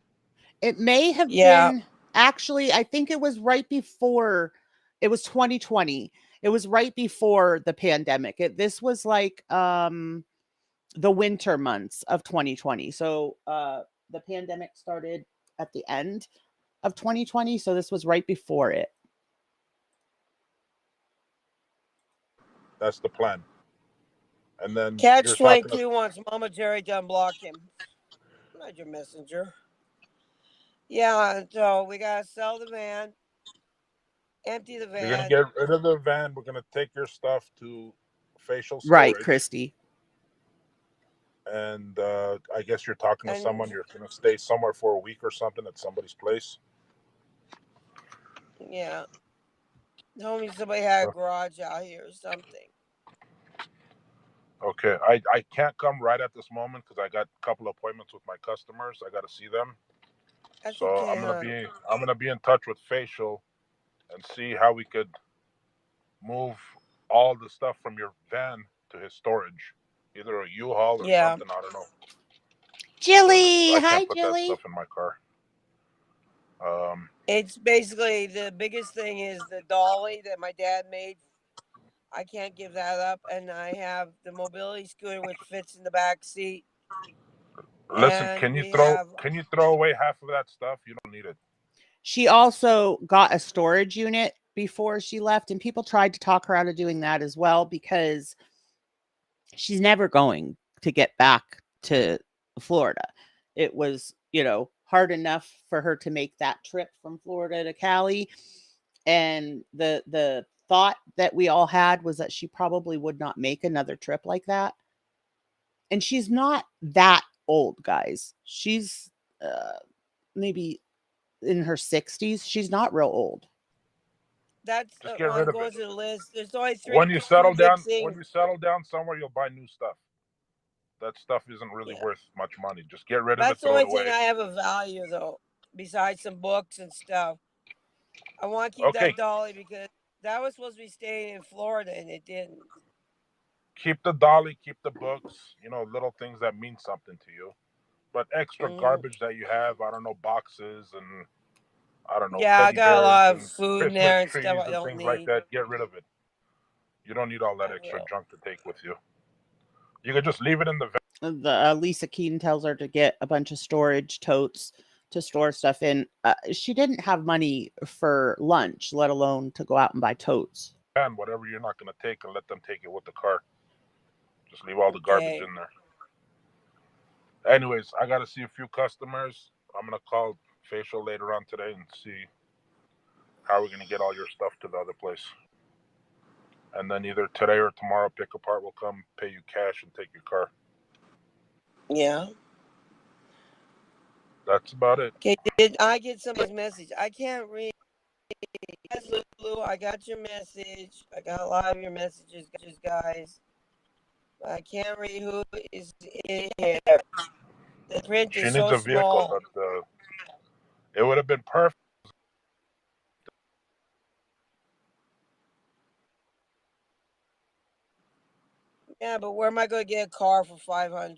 It may have been, actually, I think it was right before, it was 2020. It was right before the pandemic. This was like the winter months of 2020. So the pandemic started at the end of 2020. So this was right before it. That's the plan. And then Catch 22 wants Mama Jerry to unblock him. I'm not your messenger. Yeah, so we gotta sell the van, empty the van. You're gonna get rid of the van. We're gonna take your stuff to facial storage. Right, Christy. And I guess you're talking to someone. You're gonna stay somewhere for a week or something at somebody's place. Yeah. Told me somebody had a garage out here or something. Okay, I can't come right at this moment because I got a couple appointments with my customers. I got to see them. That's so okay, I'm gonna be in touch with facial and see how we could move all the stuff from your van to his storage, either a U-Haul or something. I don't know. Jilly, I can't hi, put Jilly. that stuff in my car. It's basically the biggest thing is the dolly that my dad made. I can't give that up, and I have the mobility scooter which fits in the back seat. Listen, can you throw away half of that stuff? You don't need it. She also got a storage unit before she left, and people tried to talk her out of doing that as well because she's never going to get back to Florida. It was, hard enough for her to make that trip from Florida to Cali. And the thought that we all had was that she probably would not make another trip like that. And she's not that old, guys. She's maybe in her 60s. She's not real old. That's just get rid of it. To the list. There's only three. When you settle down somewhere, you'll buy new stuff. That stuff isn't really worth much money. Just get rid of it. That's the only thing I have a value though, besides some books and stuff. I want to keep that dolly because that was supposed to be staying in Florida and it didn't. Keep the dolly, keep the books, little things that mean something to you. But extra garbage that you have, I don't know, boxes and I don't know. Yeah, I got a lot of food in there and stuff I don't things need. like that. Get rid of it. You don't need all that extra junk to take with you. You can just leave it in the van. Lisa Keaton tells her to get a bunch of storage totes to store stuff in. She didn't have money for lunch, let alone to go out and buy totes. And whatever you're not going to take, and let them take it with the car. Just leave all the garbage in there. Anyways, I got to see a few customers. I'm going to call Facial later on today and see how we're going to get all your stuff to the other place. And then either today or tomorrow, Pick Apart will come, pay you cash, and take your car. Yeah. That's about it. Okay, did I get somebody's message? I can't read. Yes, Lulu, I got your message. I got a lot of your messages, guys. I can't read who is in here. The print She is needs so a vehicle, small. but it would have been perfect. Yeah, but where am I going to get a car for $500?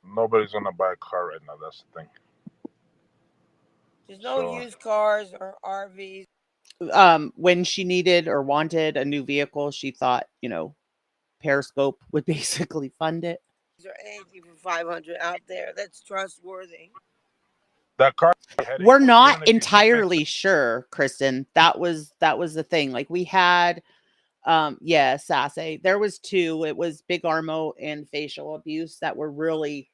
Nobody's going to buy a car right now. That's the thing. There's no used cars or RVs. When she needed or wanted a new vehicle, she thought, Periscope would basically fund it. Is there anything for $500 out there that's trustworthy? That car. We're not entirely sure, Kristen. That was the thing. Like we had, Sassy. There was two. It was Big Armo and Facial Abuse that were really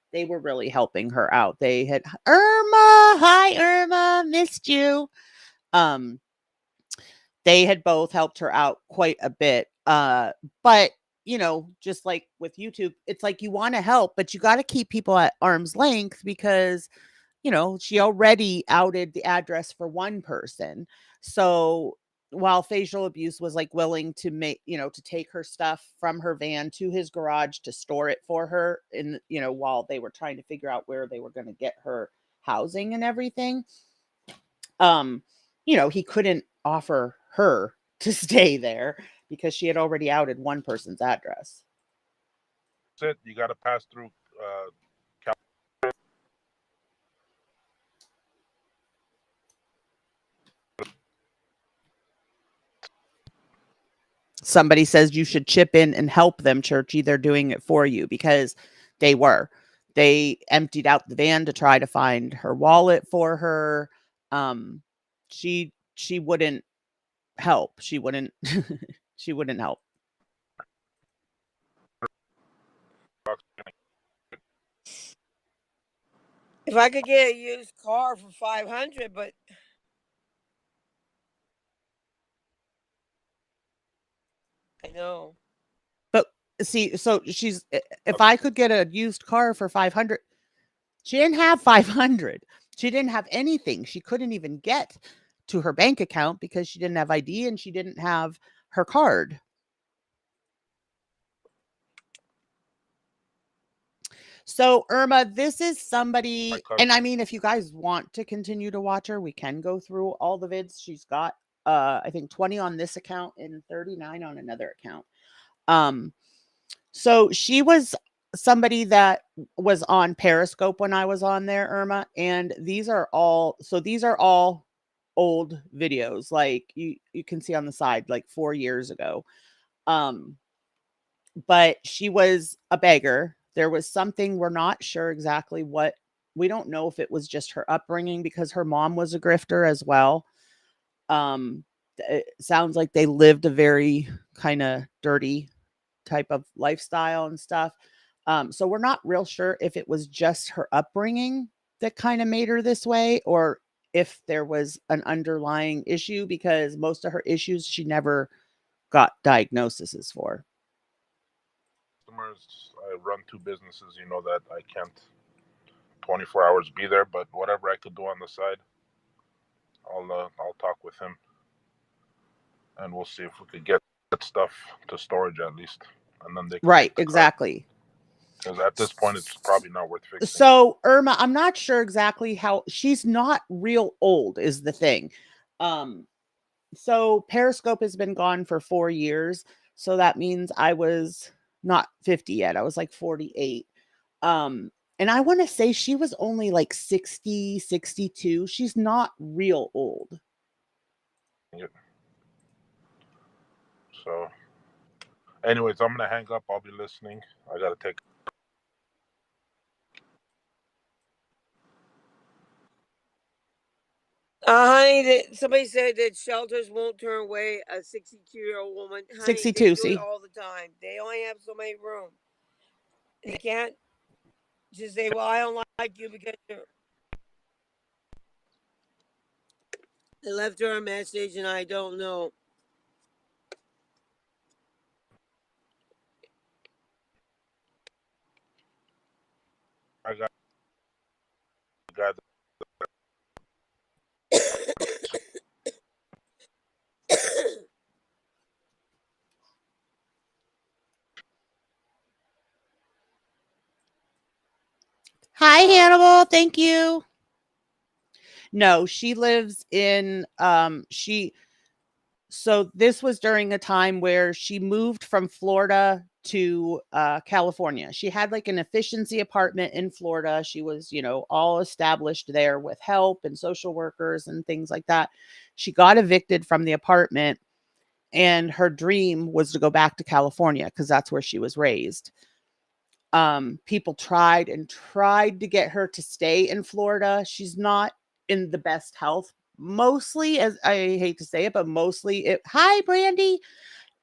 helping her out. They had hi Irma, missed you. They had both helped her out quite a bit. But just like with YouTube, it's like you want to help, but you got to keep people at arm's length because, she already outed the address for one person. So while Facial Abuse was like willing to to take her stuff from her van to his garage to store it for her in, while they were trying to figure out where they were going to get her housing and everything. He couldn't offer her to stay there because she had already outed one person's address. That's it. You got to pass through Somebody says you should chip in and help them, Churchy. They're doing it for you because they were. They emptied out the van to try to find her wallet for her. She wouldn't help. She wouldn't help. If I could get a used car for $500, but I know. But see, so if I could get a used car for $500, she didn't have $500. She didn't have anything. She couldn't even get to her bank account because she didn't have ID and she didn't have her card. So Irma, this is somebody, and I mean, if you guys want to continue to watch her, we can go through all the vids. She's got, I think 20 on this account and 39 on another account. So she was somebody that was on Periscope when I was on there, Irma, and these are all old videos, like you can see on the side, like 4 years ago. But she was a beggar. There was something, we're not sure exactly what. We don't know if it was just her upbringing because her mom was a grifter as well. It sounds like they lived a very kind of dirty type of lifestyle and stuff. So we're not real sure if it was just her upbringing that kind of made her this way or if there was an underlying issue, because most of her issues she never got diagnoses for. I run 2 businesses, you know that I can't 24 hours be there, but whatever I could do on the side, I'll talk with him and we'll see if we could get that stuff to storage at least, and then they can right, exactly. Because at this point it's probably not worth fixing. So Irma, I'm not sure exactly how. She's not real old is the thing. So Periscope has been gone for 4 years, so that means I was not 50 yet. I was like 48. And I want to say she was only like 60, 62. She's not real old. Yep. So, anyways, I'm going to hang up. I'll be listening. I got to take. Honey, somebody said that shelters won't turn away a 62-year-old woman. Honey, 62, they do see? it all the time. They only have so many rooms. They can't just say, well, I don't like you because you're. They left her a message, and I don't know. I got the guy. Hi, Hannibal. Thank you. No, she lives in so this was during a time where she moved from Florida to California. She had like an efficiency apartment in Florida. She was, all established there with help and social workers and things like that. She got evicted from the apartment, and her dream was to go back to California because that's where she was raised. People tried and tried to get her to stay in Florida. She's not in the best health. Mostly, as I hate to say it, but mostly hi Brandy.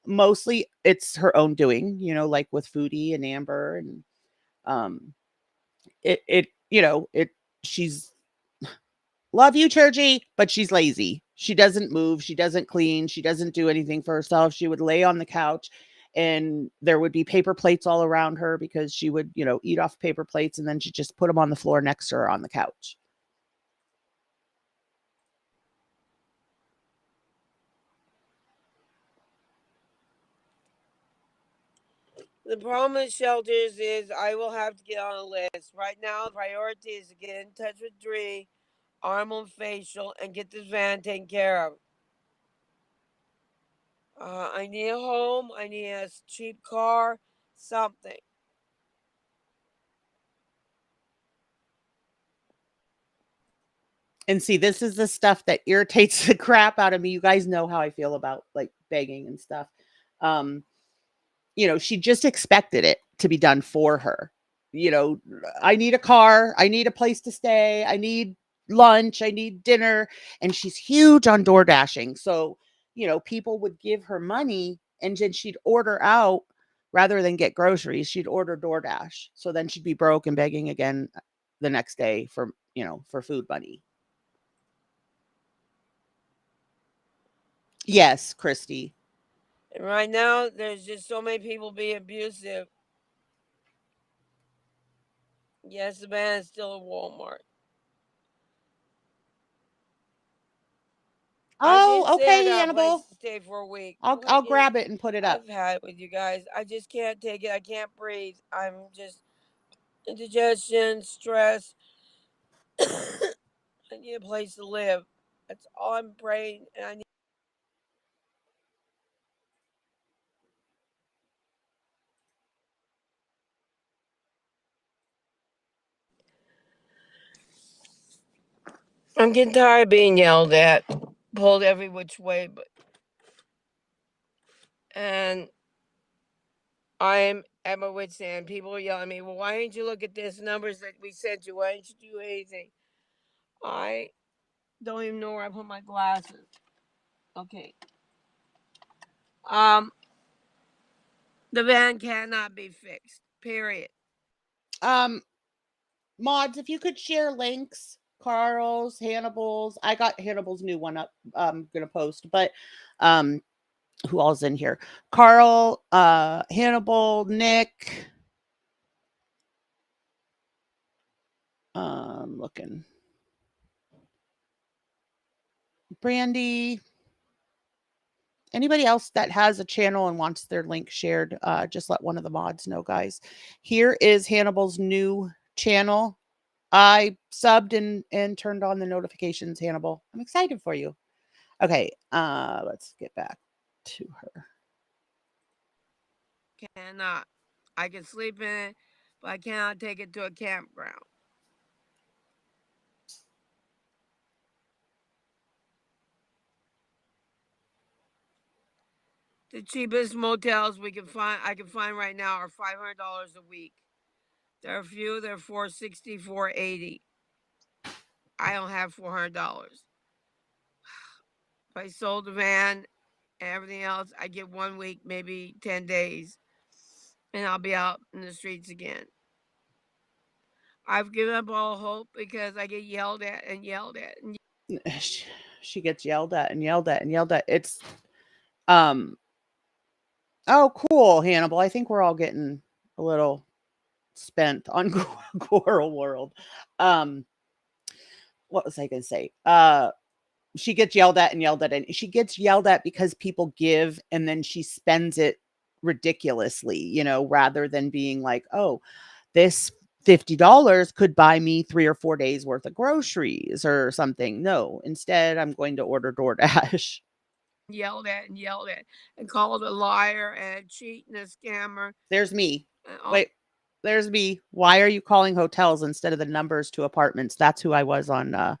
Mostly it's her own doing, like with Foodie and Amber, and it she's love you, Churchy, but she's lazy. She doesn't move, she doesn't clean, she doesn't do anything for herself. She would lay on the couch and there would be paper plates all around her because she would, eat off paper plates, and then she just put them on the floor next to her on the couch. The problem with shelters is I will have to get on a list. Right now, the priority is to get in touch with Dree, arm and facial, and get this van taken care of. I need a home. I need a cheap car, something. And see, this is the stuff that irritates the crap out of me. You guys know how I feel about like begging and stuff. Um, she just expected it to be done for her. I need a car, I need a place to stay, I need lunch, I need dinner. And she's huge on door dashing. So, people would give her money and then she'd order out rather than get groceries. She'd order DoorDash. So then she'd be broke and begging again the next day for food money. Yes, Christy. And right now, there's just so many people being abusive. Yes, the van is still at Walmart. I did Oh, say I okay, got a place Hannibal. to stay for a week. I'll grab it and put it up. I've had it with you guys. I just can't take it. I can't breathe. I'm just indigestion, stress. I need a place to live. That's all I'm praying. And I need. I'm getting tired of being yelled at, pulled every which way, and I'm at my wit's end. People are yelling at me, well, why didn't you look at this numbers that we sent you? Why didn't you do anything? I don't even know where I put my glasses. Okay. The van cannot be fixed. Period. Um, Mods, if you could share links, Carl's, Hannibal's. I got Hannibal's new one up. I'm gonna post, but um, who all's in here? Carl, Hannibal, Nick. Looking. Brandy. Anybody else that has a channel and wants their link shared, just let one of the mods know, guys. Here is Hannibal's new channel. I subbed and turned on the notifications, Hannibal. I'm excited for you. Okay, let's get back to her. Cannot. I can sleep in it, but I cannot take it to a campground. The cheapest motels I can find right now are $500 a week. There are a few, they're $460, $480. I don't have $400. If I sold the van and everything else, I get 1 week, maybe 10 days. and I'll be out in the streets again. I've given up all hope because I get yelled at and yelled at. And She gets yelled at and yelled at and yelled at. It's um oh cool, Hannibal. I think we're all getting a little spent on Coral World. Um what was I gonna say? She gets yelled at and yelled at, and she gets yelled at because people give and then she spends it ridiculously, rather than being like, oh, this $50 could buy me 3 or 4 days worth of groceries or something. No, instead, I'm going to order DoorDash. Yelled at and yelled at and called a liar and a cheat and a scammer. There's me. Wait, there's me. Why are you calling hotels instead of the numbers to apartments? That's who I was on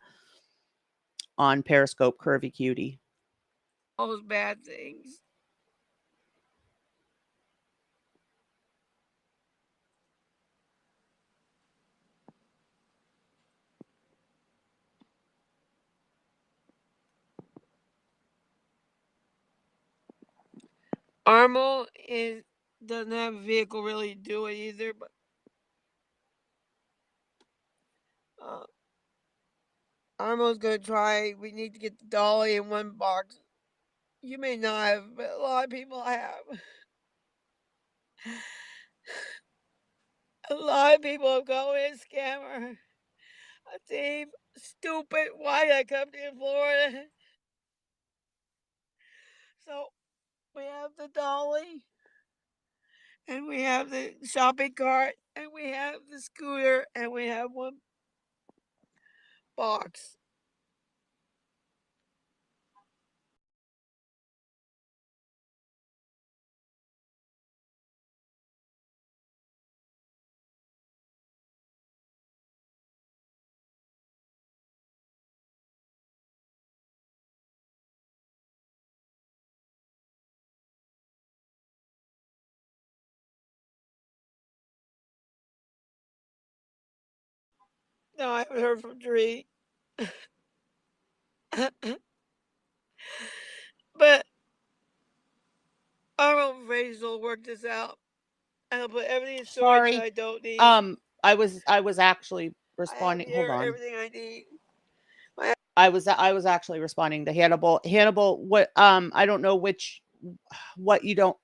Periscope, Curvy Cutie. All those bad things. Armo doesn't have a vehicle really to do it either, but Armo's gonna try. We need to get the dolly in one box. You may not have, but a lot of people have. A lot of people have gone with a scammer, a thief, stupid. Why did I come to Florida? So we have the dolly, and we have the shopping cart, and we have the scooter, and we have one box. No, I haven't heard from Dree. But Armo Fraser will work this out. I'll put everything in storage that Sorry. I don't need. I was actually I have responding. Hold here on. everything I need. I was actually responding to Hannibal. Hannibal, what I don't know what you don't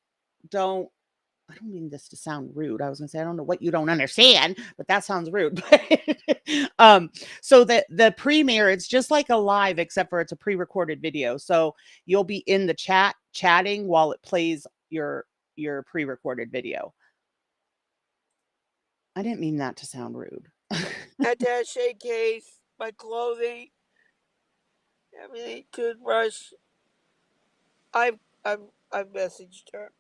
I don't mean this to sound rude. I was gonna say I don't know what you don't understand, but that sounds rude. So the premiere, it's just like a live, except for it's a pre-recorded video. So you'll be in the chat chatting while it plays your pre-recorded video. I didn't mean that to sound rude. Attache case, my clothing, everything, toothbrush. I've I've I've messaged her.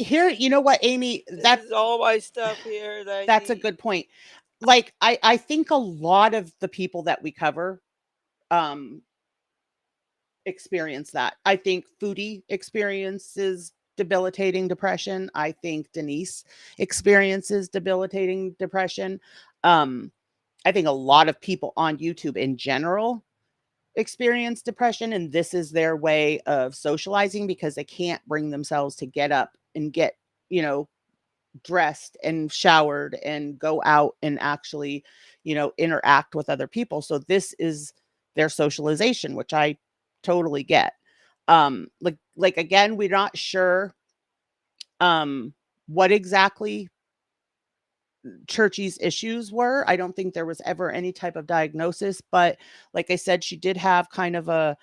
Here, you know what, Amy? This is all my stuff here that I That's a need. good point. Like I think a lot of the people that we cover experience that. I think Foodie experiences debilitating depression. I think Denise experiences debilitating depression. I think a lot of people on YouTube in general experience depression, and this is their way of socializing because they can't bring themselves to get up and get, dressed and showered and go out and actually, interact with other people. So this is their socialization, which I totally get. Like again, we're not sure what exactly Churchy's issues were. I don't think there was ever any type of diagnosis, but like I said, she did have kind of a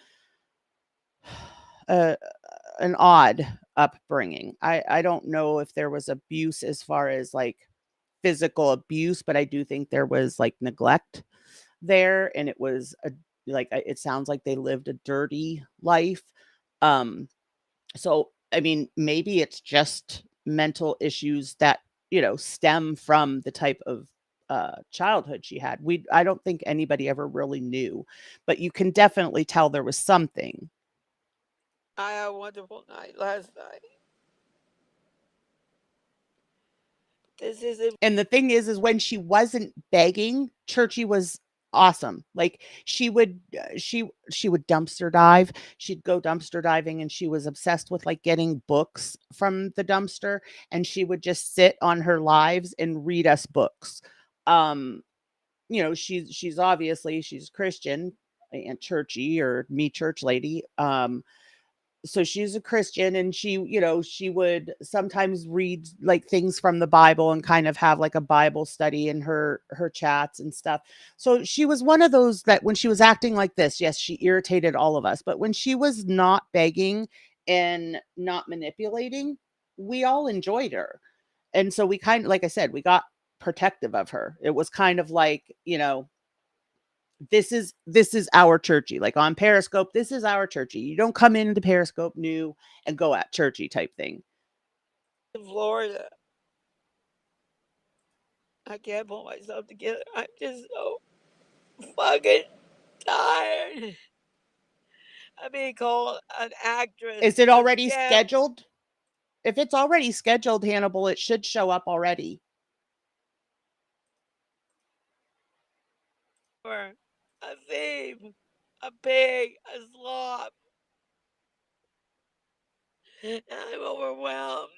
an odd upbringing. I don't know if there was abuse as far as like physical abuse, but I do think there was like neglect there, and it was it sounds like they lived a dirty life. Um, so I mean, maybe it's just mental issues that stem from the type of childhood she had. I don't think anybody ever really knew, but you can definitely tell there was something. I had a wonderful night last night. This isn't. And the thing is when she wasn't begging, Churchy was awesome. Like she would dumpster dive. She'd go dumpster diving and she was obsessed with like getting books from the dumpster and she would just sit on her lives and read us books. Um she's obviously she's Christian and churchy or me church lady. So she's a Christian and she would sometimes read like things from the Bible and kind of have like a Bible study in her chats and stuff. So she was one of those that when she was acting like this, yes, she irritated all of us, but when she was not begging and not manipulating, we all enjoyed her. And so we kind of like I said, we got protective of her. It was kind of like, this is our churchy. Like on Periscope, this is our churchy. You don't come into Periscope new and go at churchy type thing. Florida. I can't pull myself together. I'm just so fucking tired. I'm being called an actress, Is it a already scam, scheduled? If it's already scheduled, Hannibal, it should show up already. a thief, a pig, a slob. I'm overwhelmed.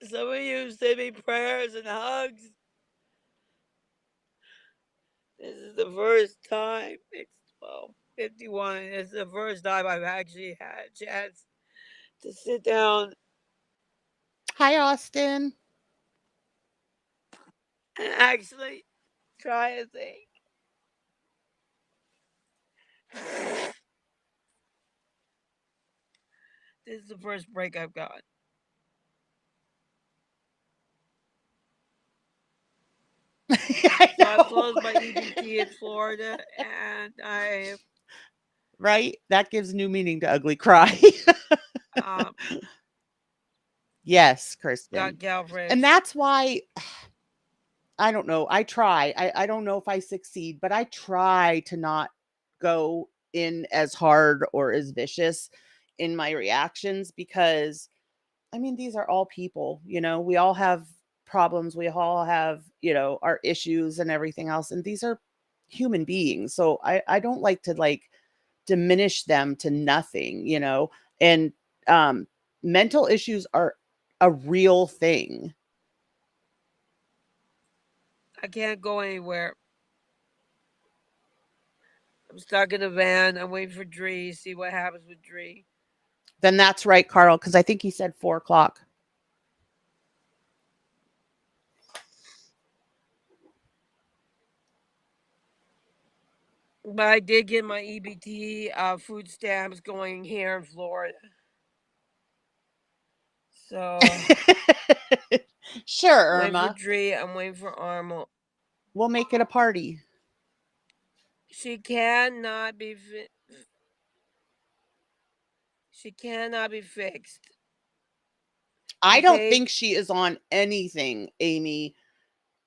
Some of you send me prayers and hugs. This is the first time. It's 12:51. It's the first time I've actually had a chance to sit down Hi, Austin. and actually try to think. This is the first break I've got. I So I've know. closed my EBT in Florida, and I Right? That gives new meaning to ugly cry. um, Yes, got Kristen. And Galfrish. that's why I don't know. I try. I don't know if I succeed, but I try to not go in as hard or as vicious in my reactions because I mean, these are all people, we all have problems. We all have, our issues and everything else. And these are human beings. So I don't like to like diminish them to nothing, and mental issues are a real thing. I can't go anywhere. I'm stuck in a van. I'm waiting for Dree. See what happens with Dree. Then that's right, Carl, because I think he said 4 o'clock. But I did get my EBT food stamps going here in Florida. So Sure, I'm waiting for Irma. Dree. I'm waiting for Armo. We'll make it a party. She cannot be. She cannot be fixed. I The don't page. think she is on anything, Amy.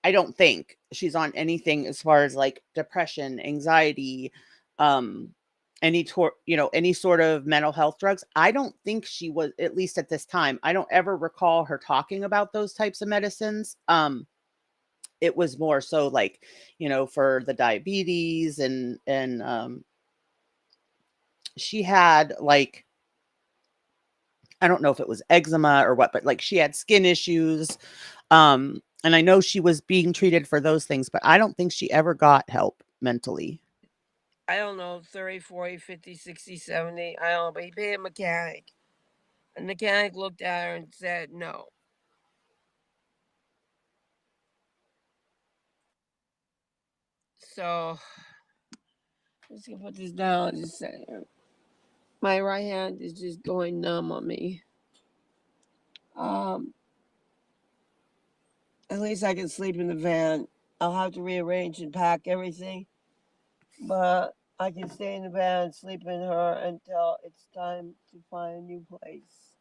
I don't think she's on anything as far as like depression, anxiety, um, any sort of mental health drugs. I don't think she was, at least at this time. I don't ever recall her talking about those types of medicines. It was more so like, for the diabetes and she had like I don't know if it was eczema or what, but like she had skin issues. And I know she was being treated for those things, but I don't think she ever got help mentally. I don't know, 30, 40, 50, 60, 70. I don't know, but he paid a mechanic. And the mechanic looked at her and said no. So, I'm just gonna put this down. Just say, my right hand is just going numb on me. Um, at least I can sleep in the van. I'll have to rearrange and pack everything, but I can stay in the van, sleep in her until it's time to find a new place.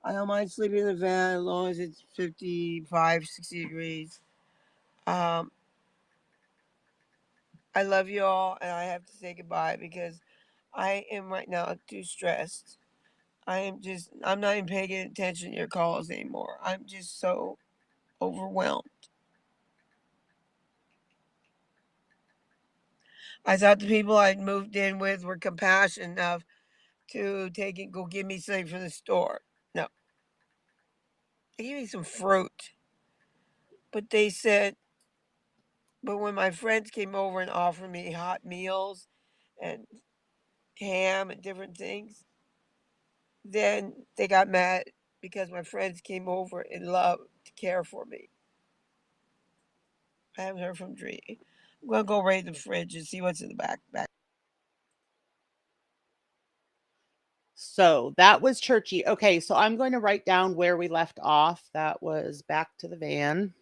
I don't mind sleeping in the van as long as it's 55, 60 degrees. Um, I love you all, and I have to say goodbye because I am right now too stressed. I'm not even paying attention to your calls anymore. I'm just so overwhelmed. I thought the people I'd moved in with were compassionate enough to go give me something from the store. No. They gave me some fruit. But they said, but when my friends came over and offered me hot meals and ham and different things, then they got mad because my friends came over in love to care for me. I haven't heard from Dree. I'm gonna go raid the fridge and see what's in the back. So that was churchy. Okay, so I'm going to write down where we left off. That was back to the van.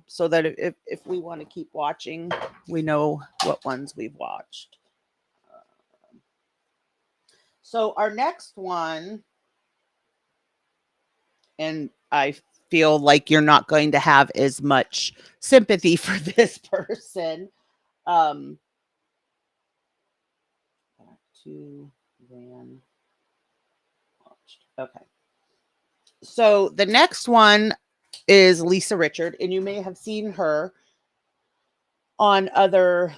So that if we want to keep watching, we know what ones we've watched. So our next one, and I feel like you're not going to have as much sympathy for this person. Back to van watched. Okay. So the next one is Lisa Richard, and you may have seen her on other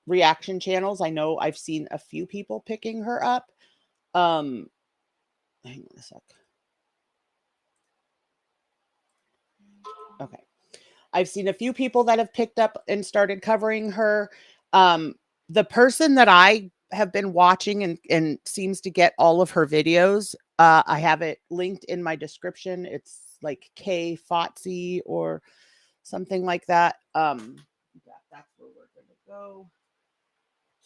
reaction channels. I know I've seen a few people picking her up. Hang on a sec. Okay. I've seen a few people that have picked up and started covering her. The person that I have been watching and seems to get all of her videos, I have it linked in my description. It's like K Fotze or something like that. That's where we're going to go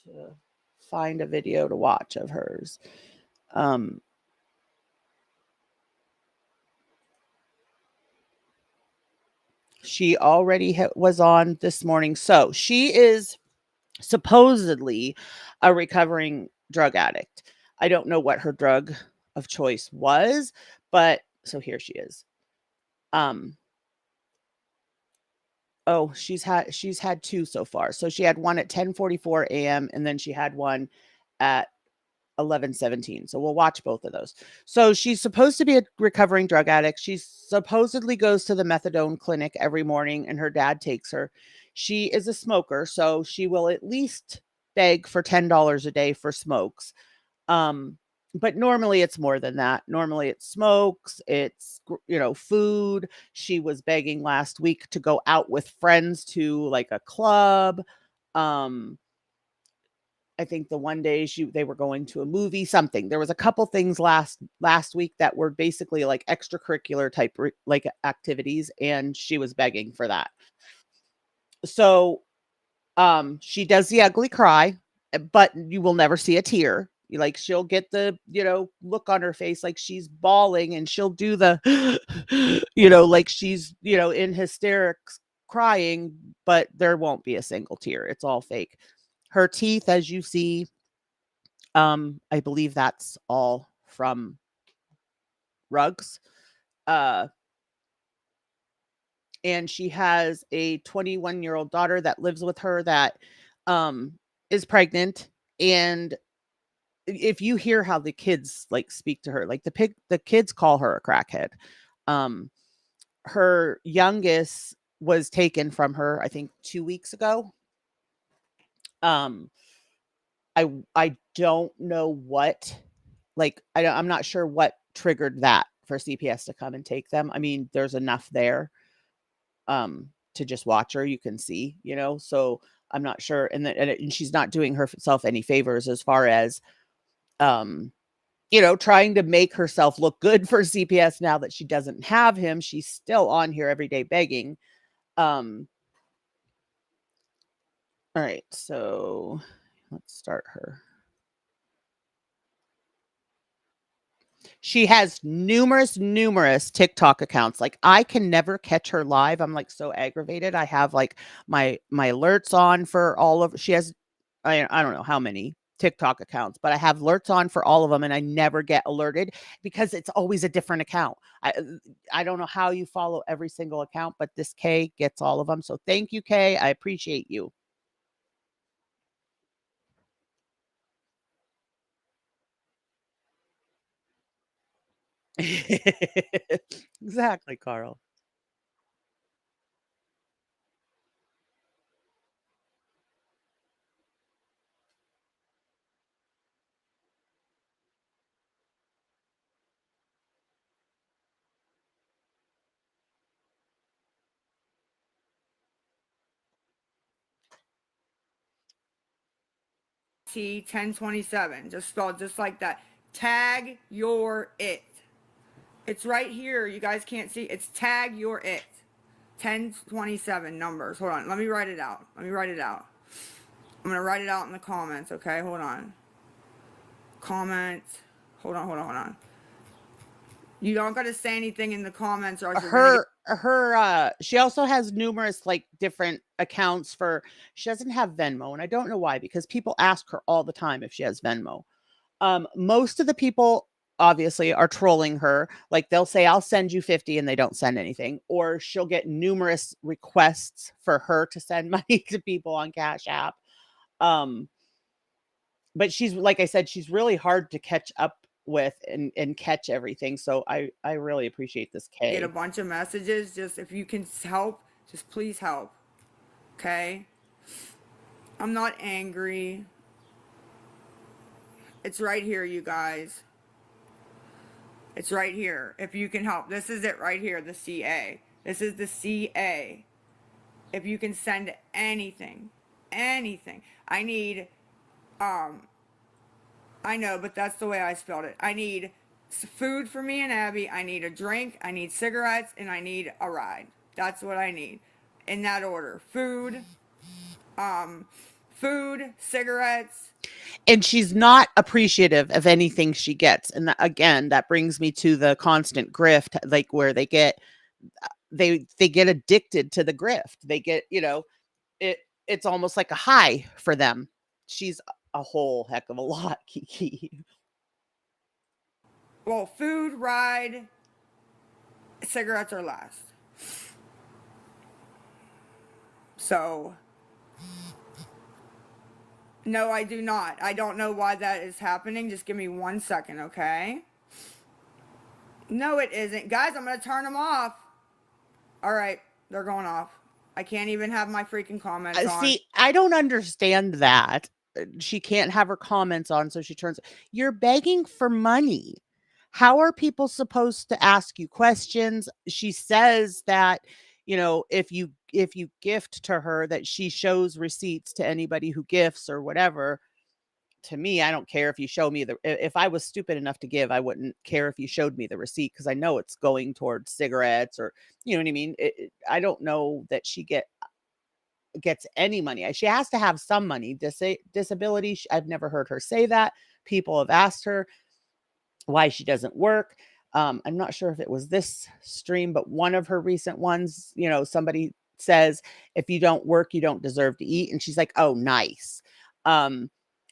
to find a video to watch of hers. She already was on this morning. So she is supposedly a recovering drug addict. I don't know what her drug of choice was, but so here she is. Oh, she's had two so far. So she had one at 10:44 a.m. and then she had one at 11:17. So we'll watch both of those. So she's supposed to be a recovering drug addict. She supposedly goes to the methadone clinic every morning and her dad takes her. She is a smoker, so she will at least beg for $10 a day for smokes. But normally it's more than that. Normally it's smokes, it's food. She was begging last week to go out with friends to like a club. I think the one day they were going to a movie, something. There was a couple things last week that were basically like extracurricular type like activities, and she was begging for that. So, she does the ugly cry, but you will never see a tear. Like she'll get the look on her face like she's bawling, and she'll do the like she's in hysterics crying, but there won't be a single tear. It's all fake. Her teeth, as you see, I believe that's all from rugs. And she has a 21-year-old daughter that lives with her that is pregnant. And if you hear how the kids like speak to her, like the kids call her a crackhead. Her youngest was taken from her, I think 2 weeks ago. I don't know what, like, I'm not sure what triggered that for CPS to come and take them. I mean, there's enough there to just watch her, you can see, so I'm not sure. And she's not doing herself any favors as far as, trying to make herself look good for CPS now that she doesn't have him. She's still on here every day begging. All right, so let's start her. She has numerous TikTok accounts. Like I can never catch her live. I'm like so aggravated. I have like my alerts on for all of she has I don't know how many TikTok accounts, but I have alerts on for all of them and I never get alerted because it's always a different account. I don't know how you follow every single account, but this Kay gets all of them. So thank you, Kay. I appreciate you. Exactly, Carl. 1027, just spelled just like that. Tag your it. It's right here. You guys can't see. It's tag your it. 1027 numbers. Hold on. Let me write it out. I'm going to write it out in the comments, okay? Hold on. Comments. Hold on. You don't got to say anything in the comments or else you're gonna her she also has numerous like different accounts for, she doesn't have Venmo, and I don't know why, because people ask her all the time if she has Venmo. Most of the people obviously are trolling her. Like they'll say, I'll send you 50 and they don't send anything, or she'll get numerous requests for her to send money to people on Cash App. But she's, like I said, she's really hard to catch up with and catch everything. So I really appreciate this get a K. bunch of messages. Just if you can help, just please help. Okay? I'm not angry. It's right here, you guys. It's right here. If you can help. This is it right here, the CA. This is the CA. If you can send anything. I need, I know, but that's the way I spelled it. I need food for me and Abby. I need a drink. I need cigarettes. And I need a ride. That's what I need. In that order. Food, cigarettes. And she's not appreciative of anything she gets. And again, that brings me to the constant grift, like where they get addicted to the grift. They get, it's almost like a high for them. She's a whole heck of a lot, Kiki. Well, food, ride, cigarettes are last. So, no, I do not. I don't know why that is happening. Just give me 1 second, okay? No, it isn't. Guys, I'm going to turn them off. All right, they're going off. I can't even have my freaking comments on. See, I don't understand that. She can't have her comments on, so she turns. You're begging for money. How are people supposed to ask you questions? She says that, if you gift to her, that she shows receipts to anybody who gifts or whatever. To me, I don't care if you show me if I was stupid enough to give, I wouldn't care if you showed me the receipt, because I know it's going towards cigarettes, or you know what I mean? I don't know that she gets any money. She has to have some money. Disability, I've never heard her say that. People have asked her why she doesn't work. I'm not sure if it was this stream, but one of her recent ones, somebody says, if you don't work, you don't deserve to eat. And she's like, oh, nice.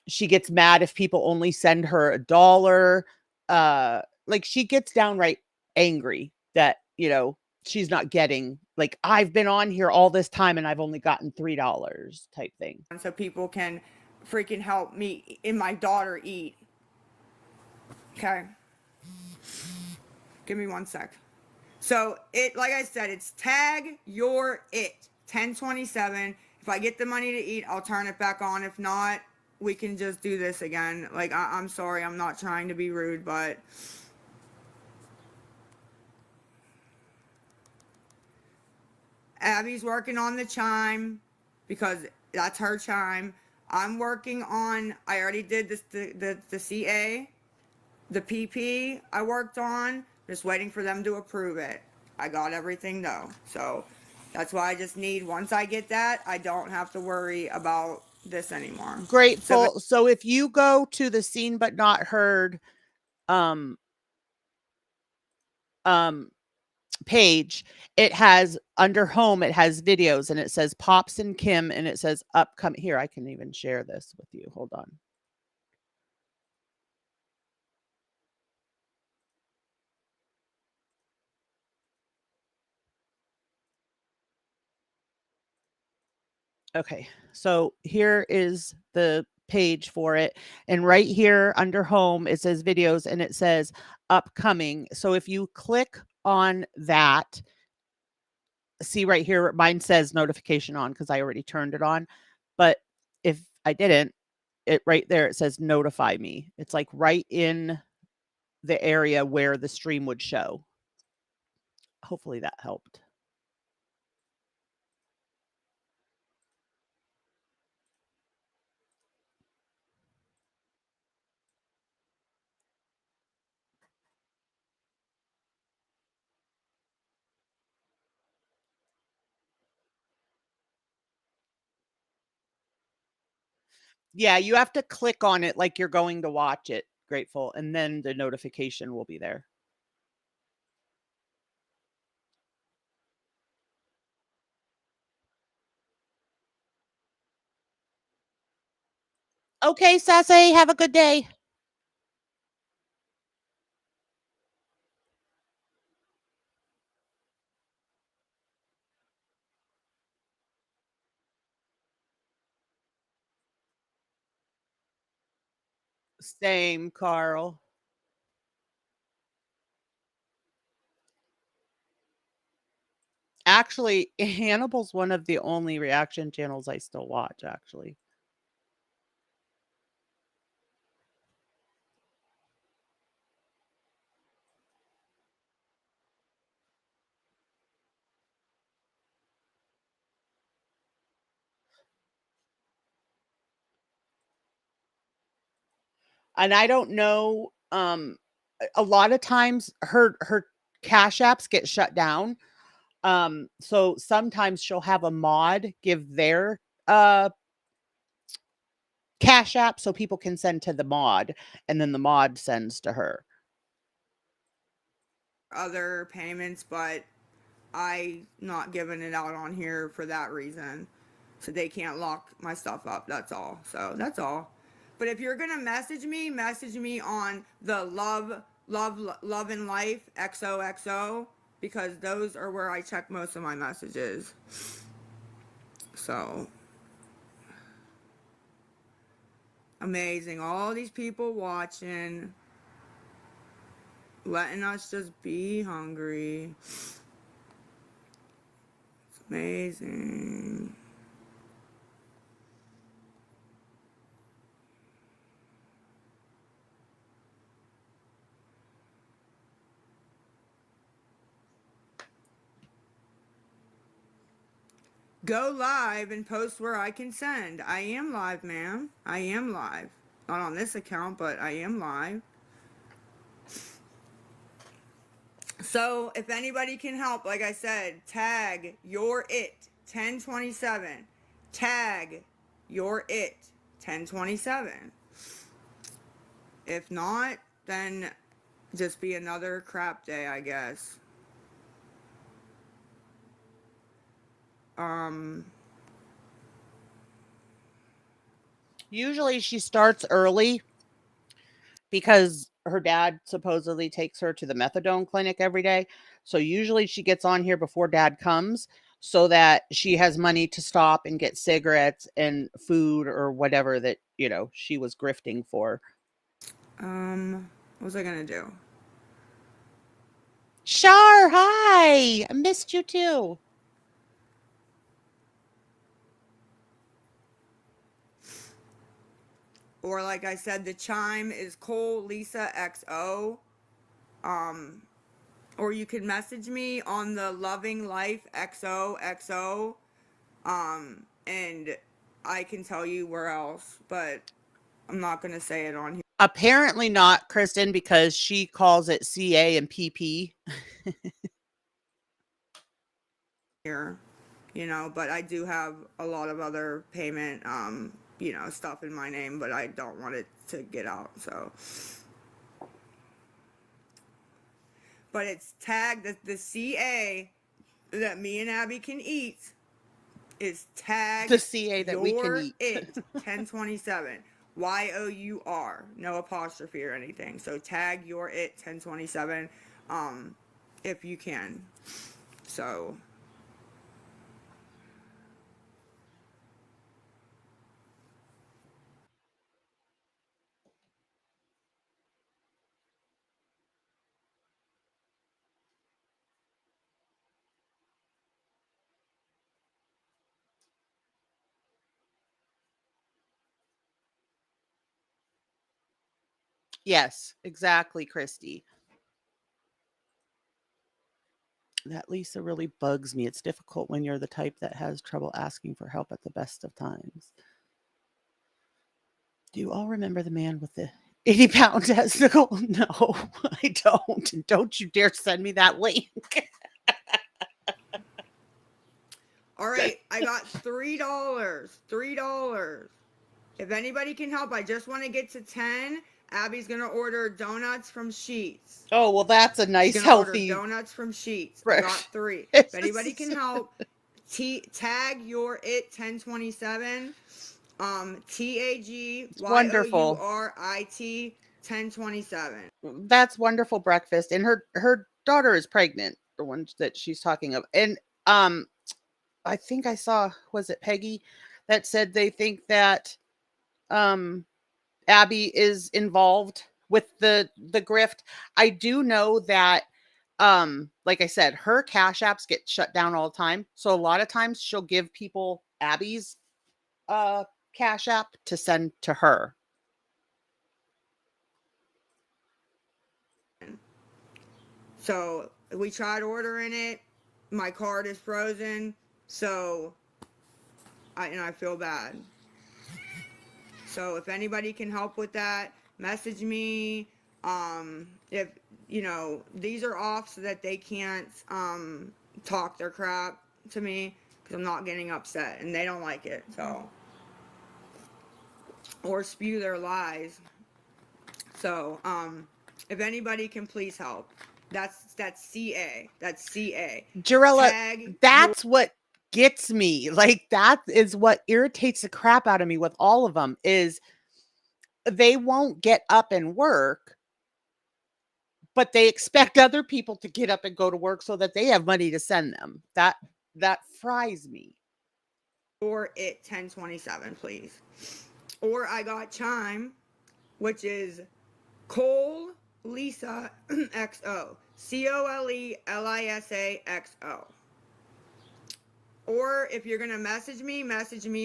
She gets mad if people only send her $1. Like she gets downright angry that, she's not getting, like, I've been on here all this time and I've only gotten $3 type thing. So people can freaking help me and my daughter eat. Okay. Give me 1 sec. So like I said, it's tag your it 1027. If I get the money to eat, I'll turn it back on. If not, we can just do this again. Like, I'm sorry, I'm not trying to be rude, but Abby's working on the chime because that's her chime. I'm working on, I already did this, the CA, the PP I worked on, just waiting for them to approve it. I got everything though. So that's why I just need, once I get that, I don't have to worry about this anymore. Grateful. So if you go to the seen but not heard page, it has under home, it has videos, and it says Pops and Kim, and it says upcoming. Here, I can even share this with you. Hold on. Okay, so here is the page for it. And right here under home, it says videos and it says upcoming. So if you click on that, see right here, mine says notification on because I already turned it on. But if I didn't, it right there, it says notify me. It's like right in the area where the stream would show. Hopefully that helped. Yeah, you have to click on it like you're going to watch it, Grateful, and then the notification will be there. Okay, Sassy, have a good day. Same, Carl. Actually, Hannibal's one of the only reaction channels I still watch, actually. And I don't know, a lot of times her cash apps get shut down. So sometimes she'll have a mod give their cash app so people can send to the mod, and then the mod sends to her. Other payments, but I not giving it out on here for that reason. So they can't lock my stuff up. That's all. So that's all. But if you're gonna message me on the love and life XOXO, because those are where I check most of my messages. So amazing. All these people watching, letting us just be hungry. It's amazing. Go live and post where I can send. I am live, ma'am. I am live. Not on this account, but I am live. So if anybody can help, like I said, tag your it 1027. Tag your it 1027. If not, then just be another crap day, I guess. Usually she starts early because her dad supposedly takes her to the methadone clinic every day. So usually she gets on here before dad comes so that she has money to stop and get cigarettes and food or whatever that, she was grifting for. What was I gonna do? Shar, hi. I missed you too. Or like I said, the chime is Cole Lisa XO. Or you can message me on the Loving Life XOXO. And I can tell you where else, but I'm not gonna say it on Apparently not, Kristen, because she calls it CA and PP. here. But I do have a lot of other payment stuff in my name, but I don't want it to get out. So but it's tagged the CA that me and Abby can eat is tagged The CA that we can eat. it 1027 YOUR, no apostrophe or anything. So tag your it 1027 if you can. So Yes, exactly, Christy. That Lisa really bugs me. It's difficult when you're the type that has trouble asking for help at the best of times. Do you all remember the man with the 80-pound testicle? No, I don't. And don't you dare send me that link. all right, I got $3. $3. If anybody can help, I just want to get to 10. Abby's gonna order donuts from Sheets. Oh, well, that's a nice, She's gonna order healthy donuts from Sheets. I got 3. If anybody can help, tag your it 1027. wonderful. TAGYOURIT 1027. That's wonderful breakfast. And her daughter is pregnant, the one that she's talking of. And I think I saw, was it Peggy that said they think that Abby is involved with the grift. I do know that like I said, her cash apps get shut down all the time. So a lot of times she'll give people Abby's cash app to send to her. So we tried ordering it. My card is frozen. So I feel bad. So if anybody can help with that, message me. If these are off so that they can't talk their crap to me, because I'm not getting upset and they don't like it. So, or spew their lies. So if anybody can please help, that's CA. That's CA. Jarella, that's what gets me. Like, that is what irritates the crap out of me with all of them, is they won't get up and work, but they expect other people to get up and go to work so that they have money to send them. That fries me. Or it 1027, please. Or I got Chime, which is Cole Lisa XO. COLELISA XO. Or if you're gonna message me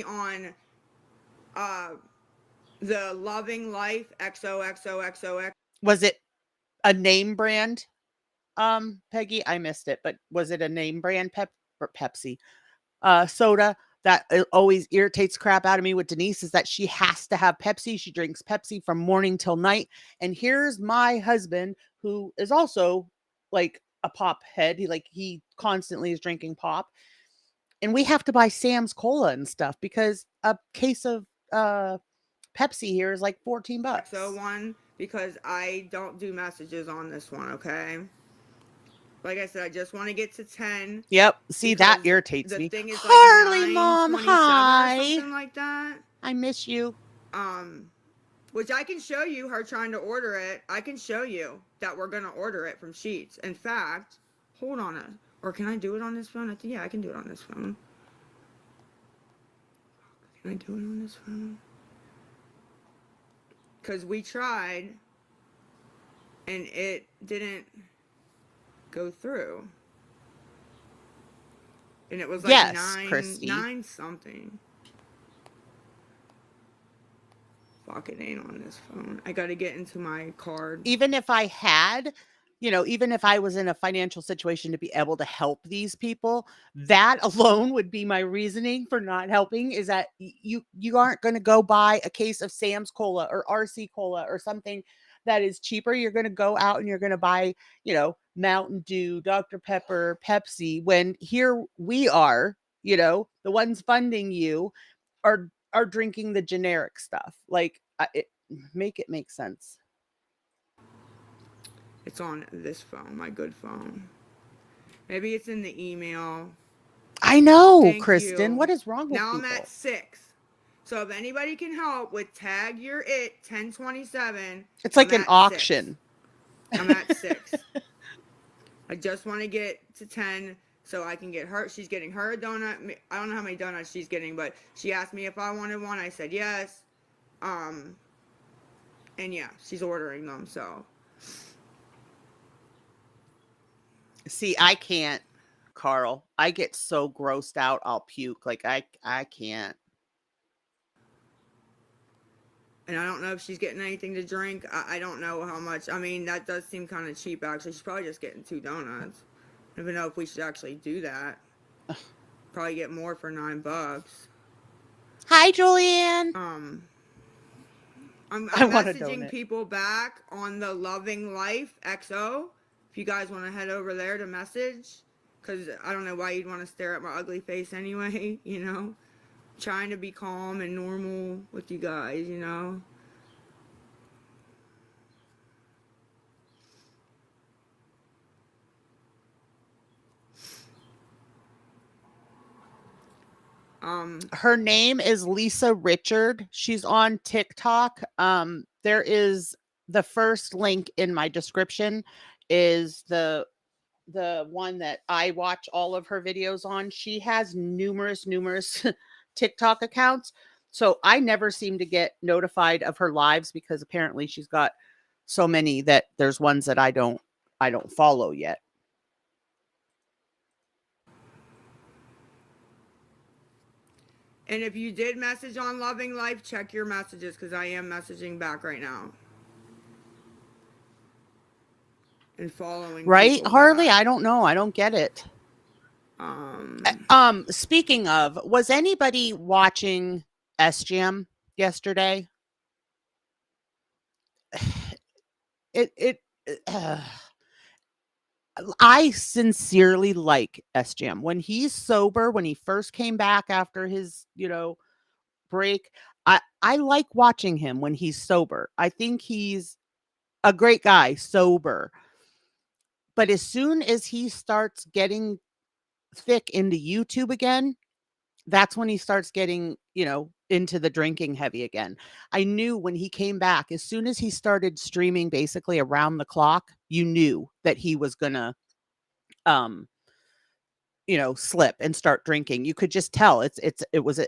on the Loving Life XOXOXOX. Was it a name brand? Peggy, I missed it, but was it a name brand Pepsi soda? That always irritates crap out of me with Denise, is that she has to have Pepsi. She drinks Pepsi from morning till night. And here's my husband, who is also like a pop head. He constantly is drinking pop. And we have to buy Sam's Cola and stuff because a case of Pepsi here is like $14. So one, because I don't do messages on this one, okay? Like I said, I just want to get to 10. Yep. See, that irritates me. The thing is Harley, like Mom, 927 hi. or something like that. I miss you. Which I can show you her trying to order it. I can show you that we're going to order it from Sheets. In fact, hold on. Or can I do it on this phone? Yeah, I can do it on this phone. Can I do it on this phone? Because we tried and it didn't go through. And it was like Yes, 9 something. Fuck, it ain't on this phone. I gotta get into my card. Even if I had, even if I was in a financial situation to be able to help these people, that alone would be my reasoning for not helping, is that you aren't going to go buy a case of Sam's Cola or RC Cola or something that is cheaper. You're going to go out and you're going to buy, Mountain Dew, Dr. Pepper, Pepsi, when here we are, the ones funding you are drinking the generic stuff. Like, make it make sense. It's on this phone, my good phone. Maybe it's in the email. I know, Thank Kristen. you. What is wrong with now people? I'm at 6. So if anybody can help with tag your it 1027. It's like an auction. 6. I'm at 6. I just want to get to 10 so I can get her. She's getting her a donut. I don't know how many donuts she's getting, but she asked me if I wanted one. I said yes. And yeah, she's ordering them. So see, I can't, Carl. I get so grossed out, I'll puke. Like, I can't. And I don't know if she's getting anything to drink. I don't know how much. I mean, that does seem kind of cheap, actually. She's probably just getting 2 donuts. I don't even know if we should actually do that. Probably get more for $9. Hi, Julianne. I'm messaging people back on the Loving Life XO. If you guys want to head over there to message. Because I don't know why you'd want to stare at my ugly face anyway, trying to be calm and normal with you guys, you know. Her name is Lisa Richard. She's on TikTok. There is the first link in my description is the one that I watch all of her videos on. She has numerous TikTok accounts. So I never seem to get notified of her lives because apparently she's got so many that there's ones that I don't follow yet. And if you did message on Loving Life, check your messages because I am messaging back right now. And following right, Harley? back. I don't know. I don't get it. Speaking of, was anybody watching SGM yesterday? I sincerely like SGM. When he's sober, when he first came back after his, break, I like watching him when he's sober. I think he's a great guy, sober. But as soon as he starts getting thick into YouTube again, that's when he starts getting, into the drinking heavy again. I knew when he came back, as soon as he started streaming basically around the clock, you knew that he was gonna slip and start drinking. You could just tell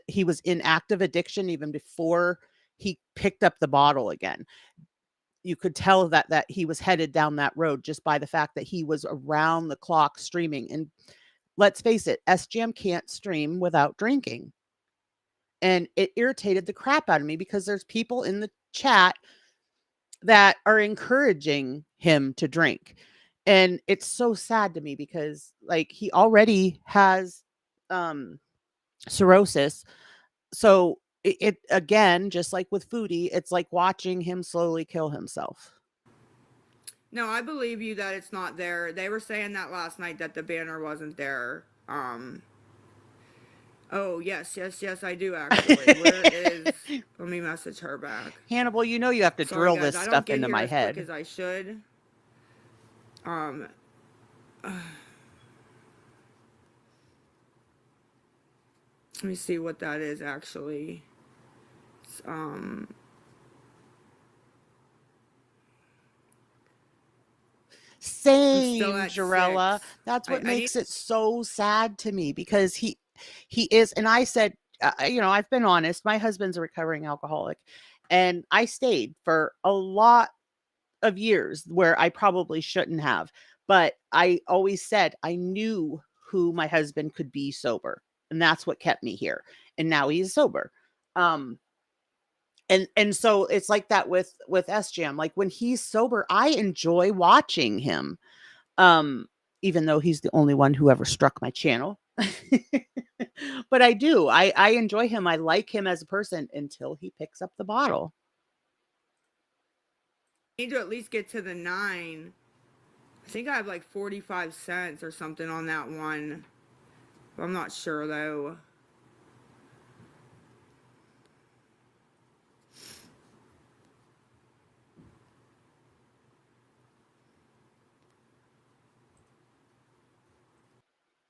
he was in active addiction even before he picked up the bottle again. You could tell that he was headed down that road just by the fact that he was around the clock streaming. And let's face it, SGM can't stream without drinking. And it irritated the crap out of me because there's people in the chat that are encouraging him to drink. And it's so sad to me because he already has cirrhosis. So it again, just like with Foodie, it's like watching him slowly kill himself. No, I believe you that it's not there. They were saying that last night that the banner wasn't there. Oh, yes, I do actually. Where is... Let me message her back. Hannibal, you have to drill this stuff into my head. I don't get here as quick as I should. Let me see what that is actually. Same, Jarella. That's what makes it so sad to me because he is, and I said, I've been honest. My husband's a recovering alcoholic, and I stayed for a lot of years where I probably shouldn't have. But I always said I knew who my husband could be sober, and that's what kept me here. And now he's sober. And so it's like that with SGM. Like when he's sober, I enjoy watching him. Even though he's the only one who ever struck my channel. But I do. I enjoy him. I like him as a person until he picks up the bottle. I need to at least get to the 9. I think I have like 45 cents or something on that one. I'm not sure though.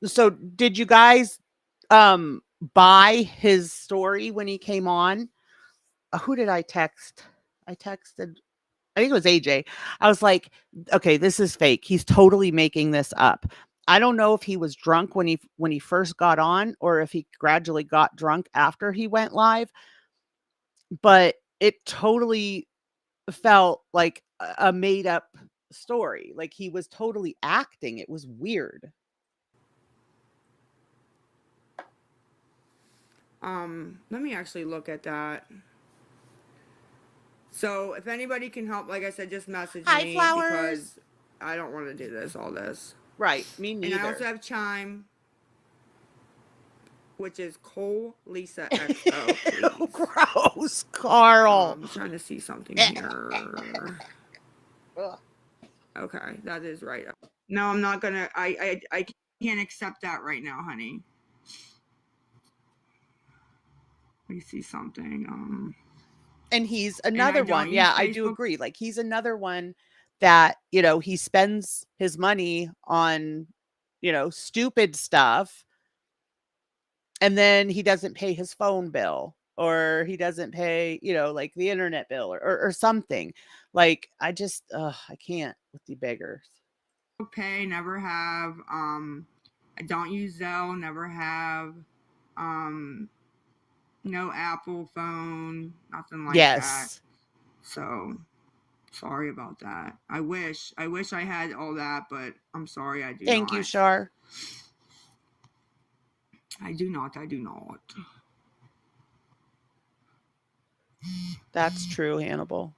So did you guys buy his story when he came on? Who did I text? I think it was AJ. I was like, okay, this is fake. He's totally making this up. I don't know if he was drunk when he first got on or if he gradually got drunk after he went live. But it totally felt like a made up story. Like he was totally acting. It was weird. Let me actually look at that. So if anybody can help, like I said, just message me Flowers. Because I don't want to do all this. Right, me neither. And I also have Chime, which is Cole Lisa XO. Gross, Carl. I'm trying to see something here. Okay, that is right. No, I'm not gonna. I can't accept that right now, honey. me see something. And he's another one. use Yeah, I do Facebook. agree. Like he's another one that, he spends his money on, stupid stuff. And then he doesn't pay his phone bill, or he doesn't pay, like the internet bill or something. Like I just, I can't with the beggars. Pay, never have. I don't use Zelle, never have. No Apple phone, nothing like that. Yes. So sorry about that. I wish I had all that, but I'm sorry, I do not. Thank you, Shar. I do not. That's true, Hannibal.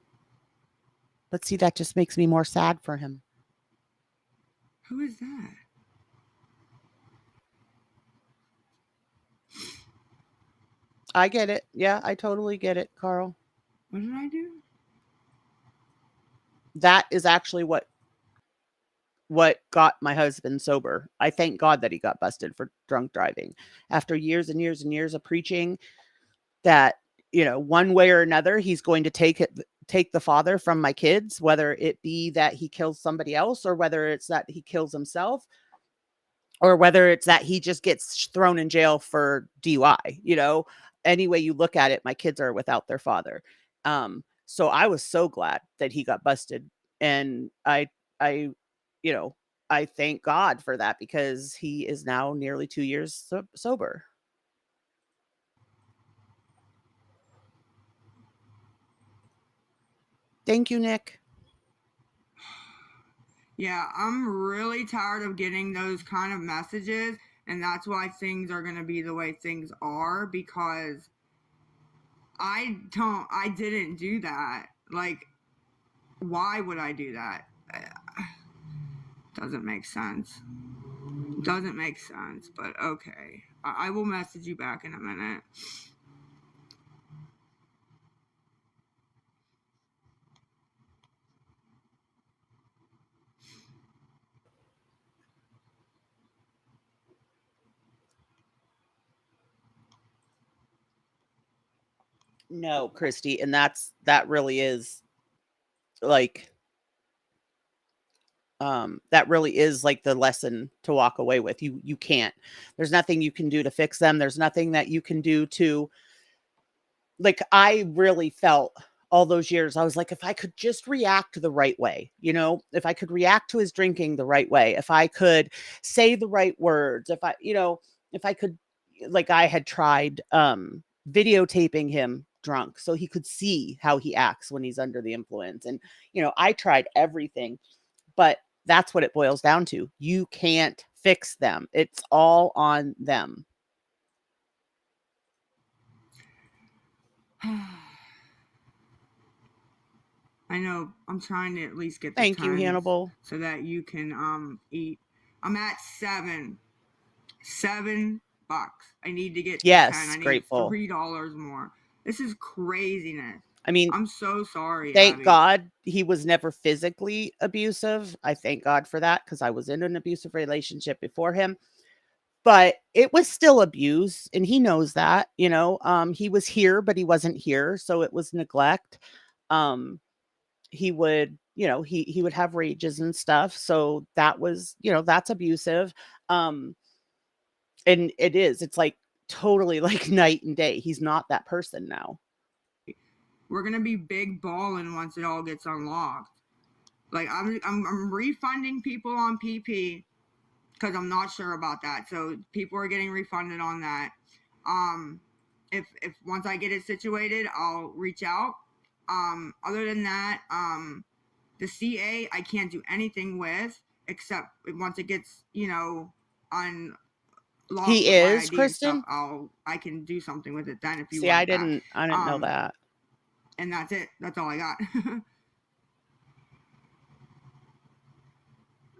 But see, that just makes me more sad for him. Who is that? I get it. Yeah, I totally get it, Carl. What did I do? That is actually what got my husband sober. I thank God that he got busted for drunk driving. After years and years and years of preaching that, one way or another, he's going to take the father from my kids, whether it be that he kills somebody else, or whether it's that he kills himself, or whether it's that he just gets thrown in jail for DUI. Any way you look at it, my kids are without their father. So I was so glad that he got busted. And I thank God for that, because he is now nearly 2 years sober. Thank you, Nick. Yeah, I'm really tired of getting those kind of messages, and that's why things are going to be the way things are, because I didn't do that. Like, why would I do that? Doesn't make sense. But okay. I will message you back in a minute. No, Christy, and that really is like that really is like the lesson to walk away with. You can't. There's nothing you can do to fix them. There's nothing that you can do to, like, I really felt all those years, I was like, if I could just react the right way, if I could react to his drinking the right way, if I could say the right words, if I could, like, I had tried videotaping him drunk so he could see how he acts when he's under the influence. And, I tried everything, but that's what it boils down to. You can't fix them. It's all on them. I know. I'm trying to at least get the Thank you, Hannibal. so that you can eat. I'm at $7. $7. I need to get to 10. I need grateful. $3 more. This is craziness. I mean, I'm so sorry. Thank Abby. God he was never physically abusive. I thank God for that, because I was in an abusive relationship before him. But it was still abuse, and he knows that. He was here, but he wasn't here, so it was neglect. He would, he would have rages and stuff, so that was, that's abusive. And it's like totally like night and day. He's not that person now. We're gonna be big balling once it all gets unlocked. Like I'm refunding people on PP because I'm not sure about that. So people are getting refunded on that. If once I get it situated, I'll reach out. Other than that, the CA I can't do anything with except once it gets unlocked. He is, Kristen. Stuff, I can do something with it then if you see. want I didn't know that. And that's it. That's all I got.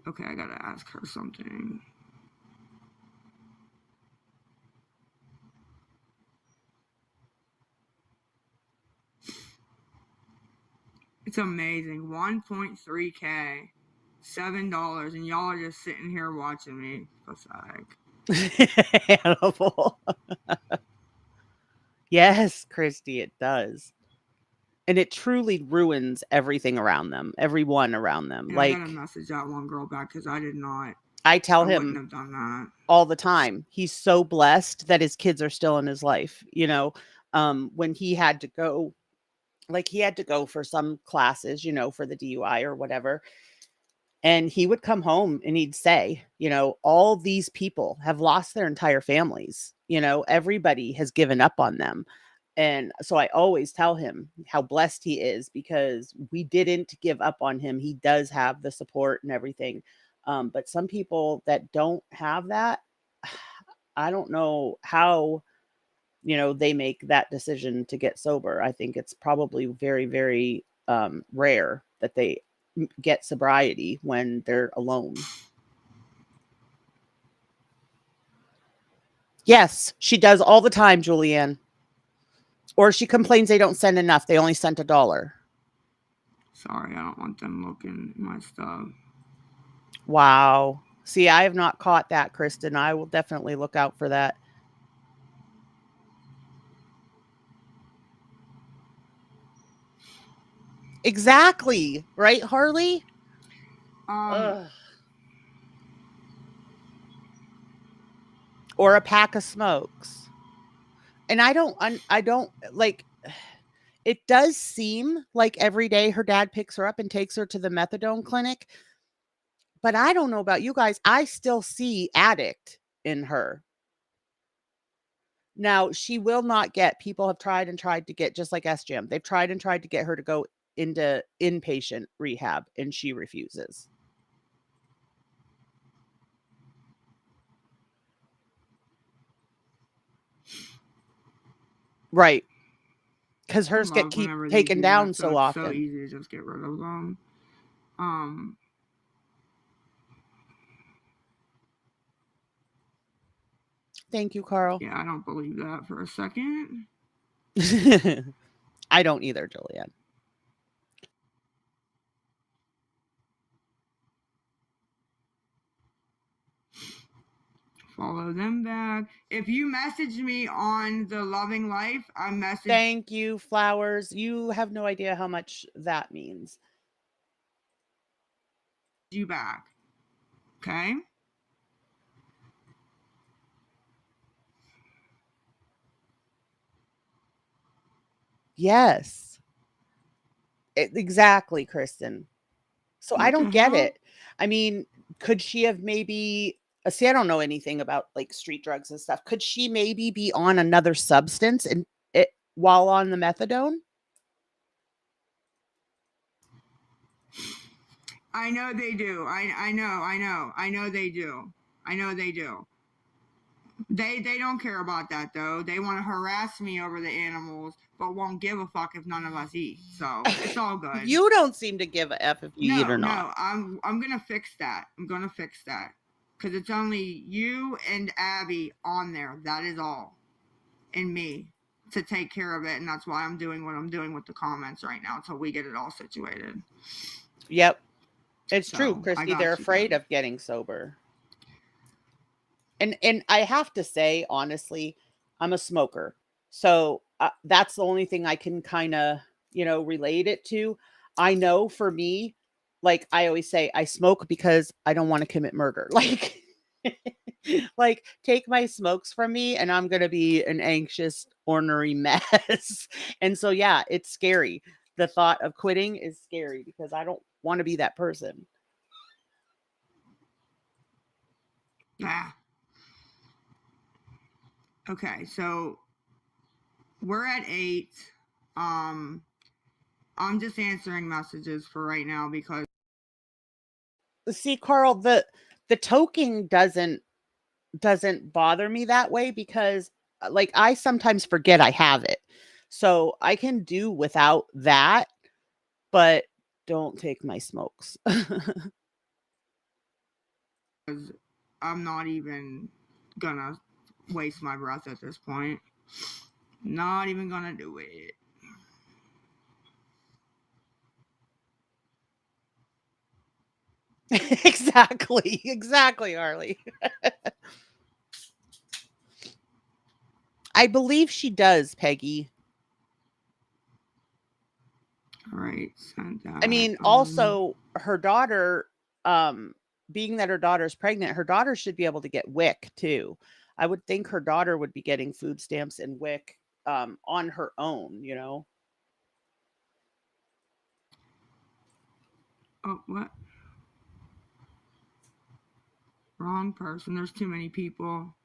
Okay, I gotta ask her something. It's amazing. 1.3K. $7, and y'all are just sitting here watching me. Pathetic. Hannibal. Yes, Christy, it does. And it truly ruins everything around them, everyone around them. And I gotta Like, message that one girl back because I did not. I tell I wouldn't him have done that. all the time, he's so blessed that his kids are still in his life. You know, when he had to go, like, he had to go for some classes, you know, for the DUI or whatever. And he would come home and he'd say, you know, all these people have lost their entire families. You know, everybody has given up on them. And so I always tell him how blessed he is because we didn't give up on him. He does have the support and everything. But some people that don't have that, I don't know how, you know, they make that decision to get sober. I think it's probably very, very rare that they get sobriety when they're alone. Yes, she does all the time, Julianne. Or she complains they don't send enough. They only sent $1. Sorry, I don't want them looking at my stuff. Wow. See, I have not caught that, Kristen. I will definitely look out for that. Exactly. Right, Harley? Ugh. Or a pack of smokes. And I don't like, it does seem like every day her dad picks her up and takes her to the methadone clinic. But I don't know about you guys. I still see addict in her. Now, she will not get, people have tried and tried to get, just like SGM, they've tried and tried to get her to go into inpatient rehab, and she refuses. Right. Because hers get keep taken down so it's often. so easy to just get rid of them. Thank you, Carl. Yeah, I don't believe that for a second. I don't either, Julianne. Follow them back. If you message me on the Loving Life, I message. Thank you, Flowers. You have no idea how much that means. You back. Okay? Yes. Exactly, Kristen. So I don't get it. I mean, could she have maybe see, I don't know anything about like street drugs and stuff. Could she maybe be on another substance and it while on the methadone? I know they do. I know they do. I know they do. They don't care about that though. They want to harass me over the animals, but won't give a fuck if none of us eat. So it's all good. You don't seem to give a F if you eat or not. No, I'm gonna fix that. I'm gonna fix that. Because it's only you and Abby on there. That is all. And me to take care of it. And that's why I'm doing what I'm doing with the comments right now until we get it all situated. Yep. It's true, Christy. They're afraid of getting sober. And I have to say, honestly, I'm a smoker. So that's the only thing I can kind of, you know, relate it to. I know for me, like I always say, I smoke because I don't want to commit murder. Like, like take my smokes from me and I'm going to be an anxious, ornery mess. And so, yeah, it's scary. The thought of quitting is scary because I don't want to be that person. Yeah. Okay, so we're at 8. I'm just answering messages for right now because see, Carl, the toking doesn't bother me that way because like I sometimes forget I have it. So I can do without that, but don't take my smokes. I'm not even gonna waste my breath at this point. Not even gonna do it. Exactly, Harley. I believe she does, Peggy. All right, sent that. I mean, also her daughter, being that her daughter's pregnant, her daughter should be able to get WIC too. I would think her daughter would be getting food stamps and WIC on her own, you know. Oh, what? Wrong person. There's too many people.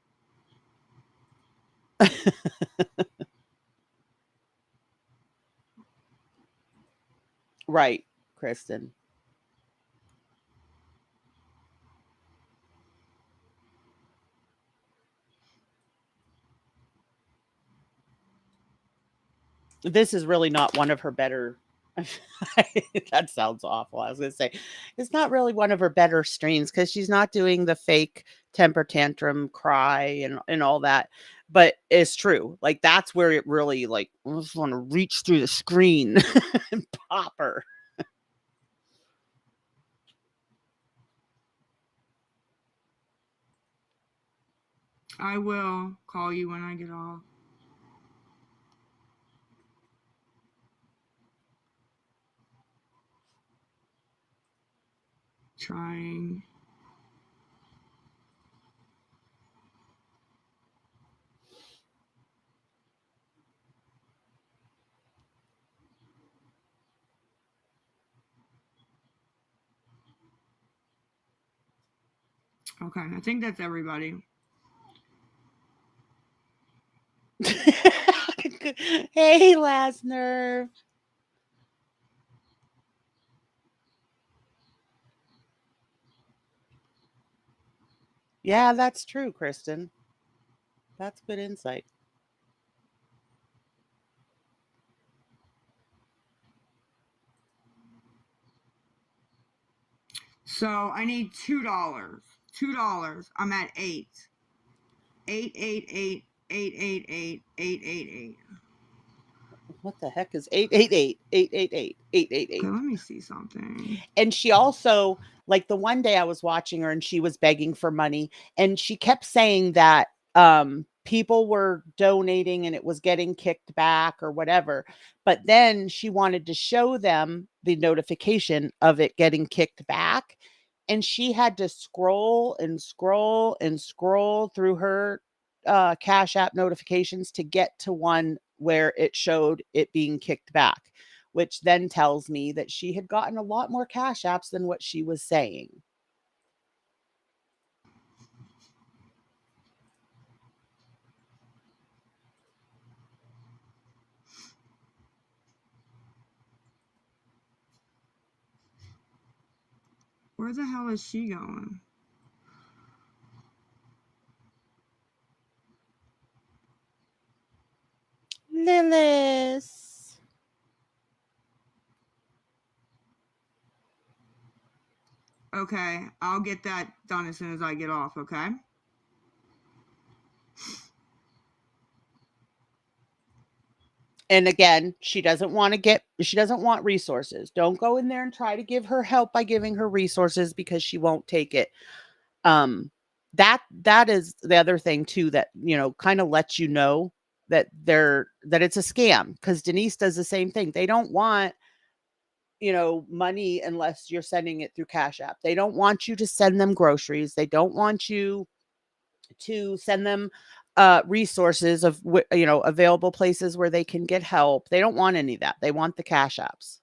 Right, Kristen. This is really not one of her better that sounds awful. I was going to say it's not really one of her better streams cuz she's not doing the fake temper tantrum cry and all that. But it's true. Like that's where it really like I just want to reach through the screen and pop her. I will call you when I get off. Trying. Okay, I think that's everybody. Hey, Lasner. Yeah, that's true, Kristen. That's good insight. So I need $2. $2. I'm at 8. 888 888 888. What the heck is 888 888 888? Okay, let me see something. And she also, like the one day I was watching her and she was begging for money and she kept saying that people were donating and it was getting kicked back or whatever. But then she wanted to show them the notification of it getting kicked back. And she had to scroll and scroll and scroll through her Cash App notifications to get to one where it showed it being kicked back, which then tells me that she had gotten a lot more Cash Apps than what she was saying. Where the hell is she going? Lilith. Okay, I'll get that done as soon as I get off, okay? And again, she doesn't want resources. Don't go in there and try to give her help by giving her resources because she won't take it. That is the other thing too that, you know, kind of lets you know that it's a scam because Denise does the same thing. They don't want, you know, money unless you're sending it through Cash App. They don't want you to send them groceries. They don't want you to send them resources of you know, available places where they can get help. They don't want any of that. They want the Cash Apps.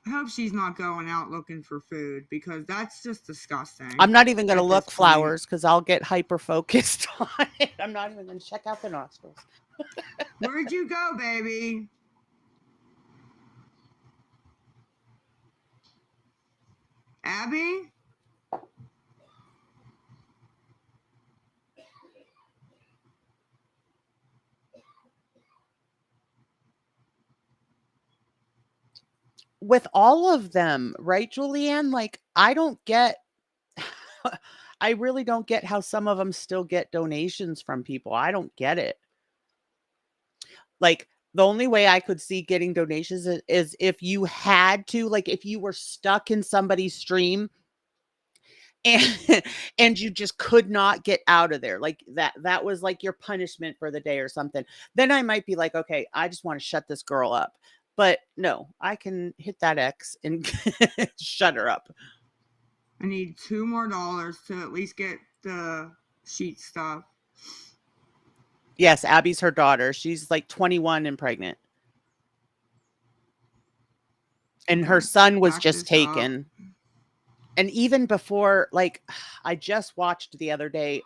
I hope she's not going out looking for food because that's just disgusting. I'm not even going to look point. flowers because I'll get hyper focused on it. I'm not even going to check out the nostrils. Where'd you go, baby? Abby? With all of them, right, Julianne? Like, I don't get, I really don't get how some of them still get donations from people. I don't get it. Like, The only way I could see getting donations is if you had to, like if you were stuck in somebody's stream and and you just could not get out of there, like that was like your punishment for the day or something, then I might be like, okay, I just want to shut this girl up. But no, I can hit that X and shut her up. I need $2 more to at least get the sheet stuff. Yes, Abby's her daughter. She's like 21 and pregnant. And her son was just taken. And even before, like, I just watched the other day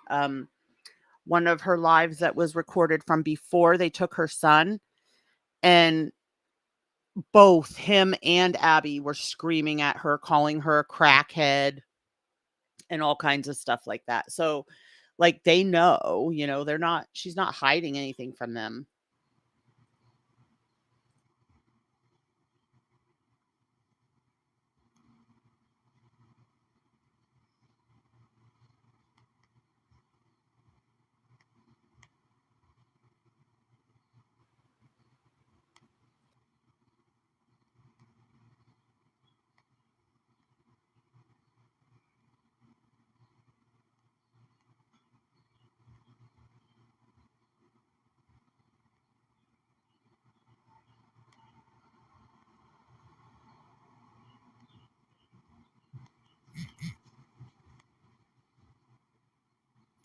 one of her lives that was recorded from before they took her son, and both him and Abby were screaming at her, calling her a crackhead and all kinds of stuff like that. So like they know, you know, she's not hiding anything from them.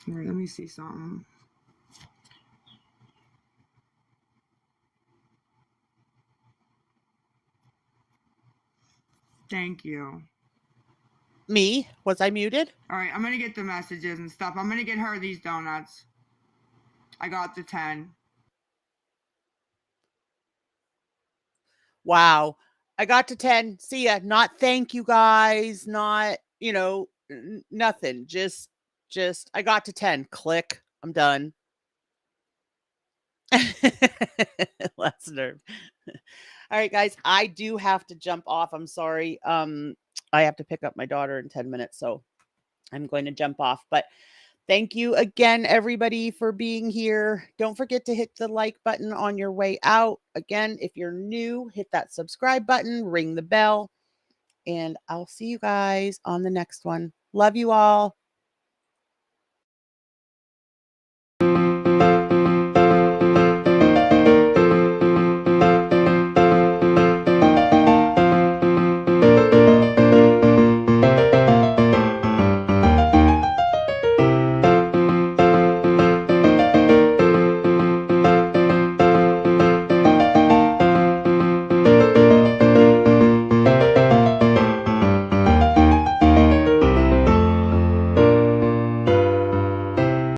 All right, let me see something. Thank you. Me? Was I muted? All right, I'm going to get the messages and stuff. I'm going to get her these donuts. I got the 10. Wow. I got to 10. See ya. Not thank you guys. Not, you know, nothing. Just I got to 10. Click. I'm done. Last nerve. All right, guys. I do have to jump off. I'm sorry. I have to pick up my daughter in 10 minutes, so I'm going to jump off. But thank you again, everybody, for being here. Don't forget to hit the like button on your way out. Again, if you're new, hit that subscribe button, ring the bell, and I'll see you guys on the next one. Love you all.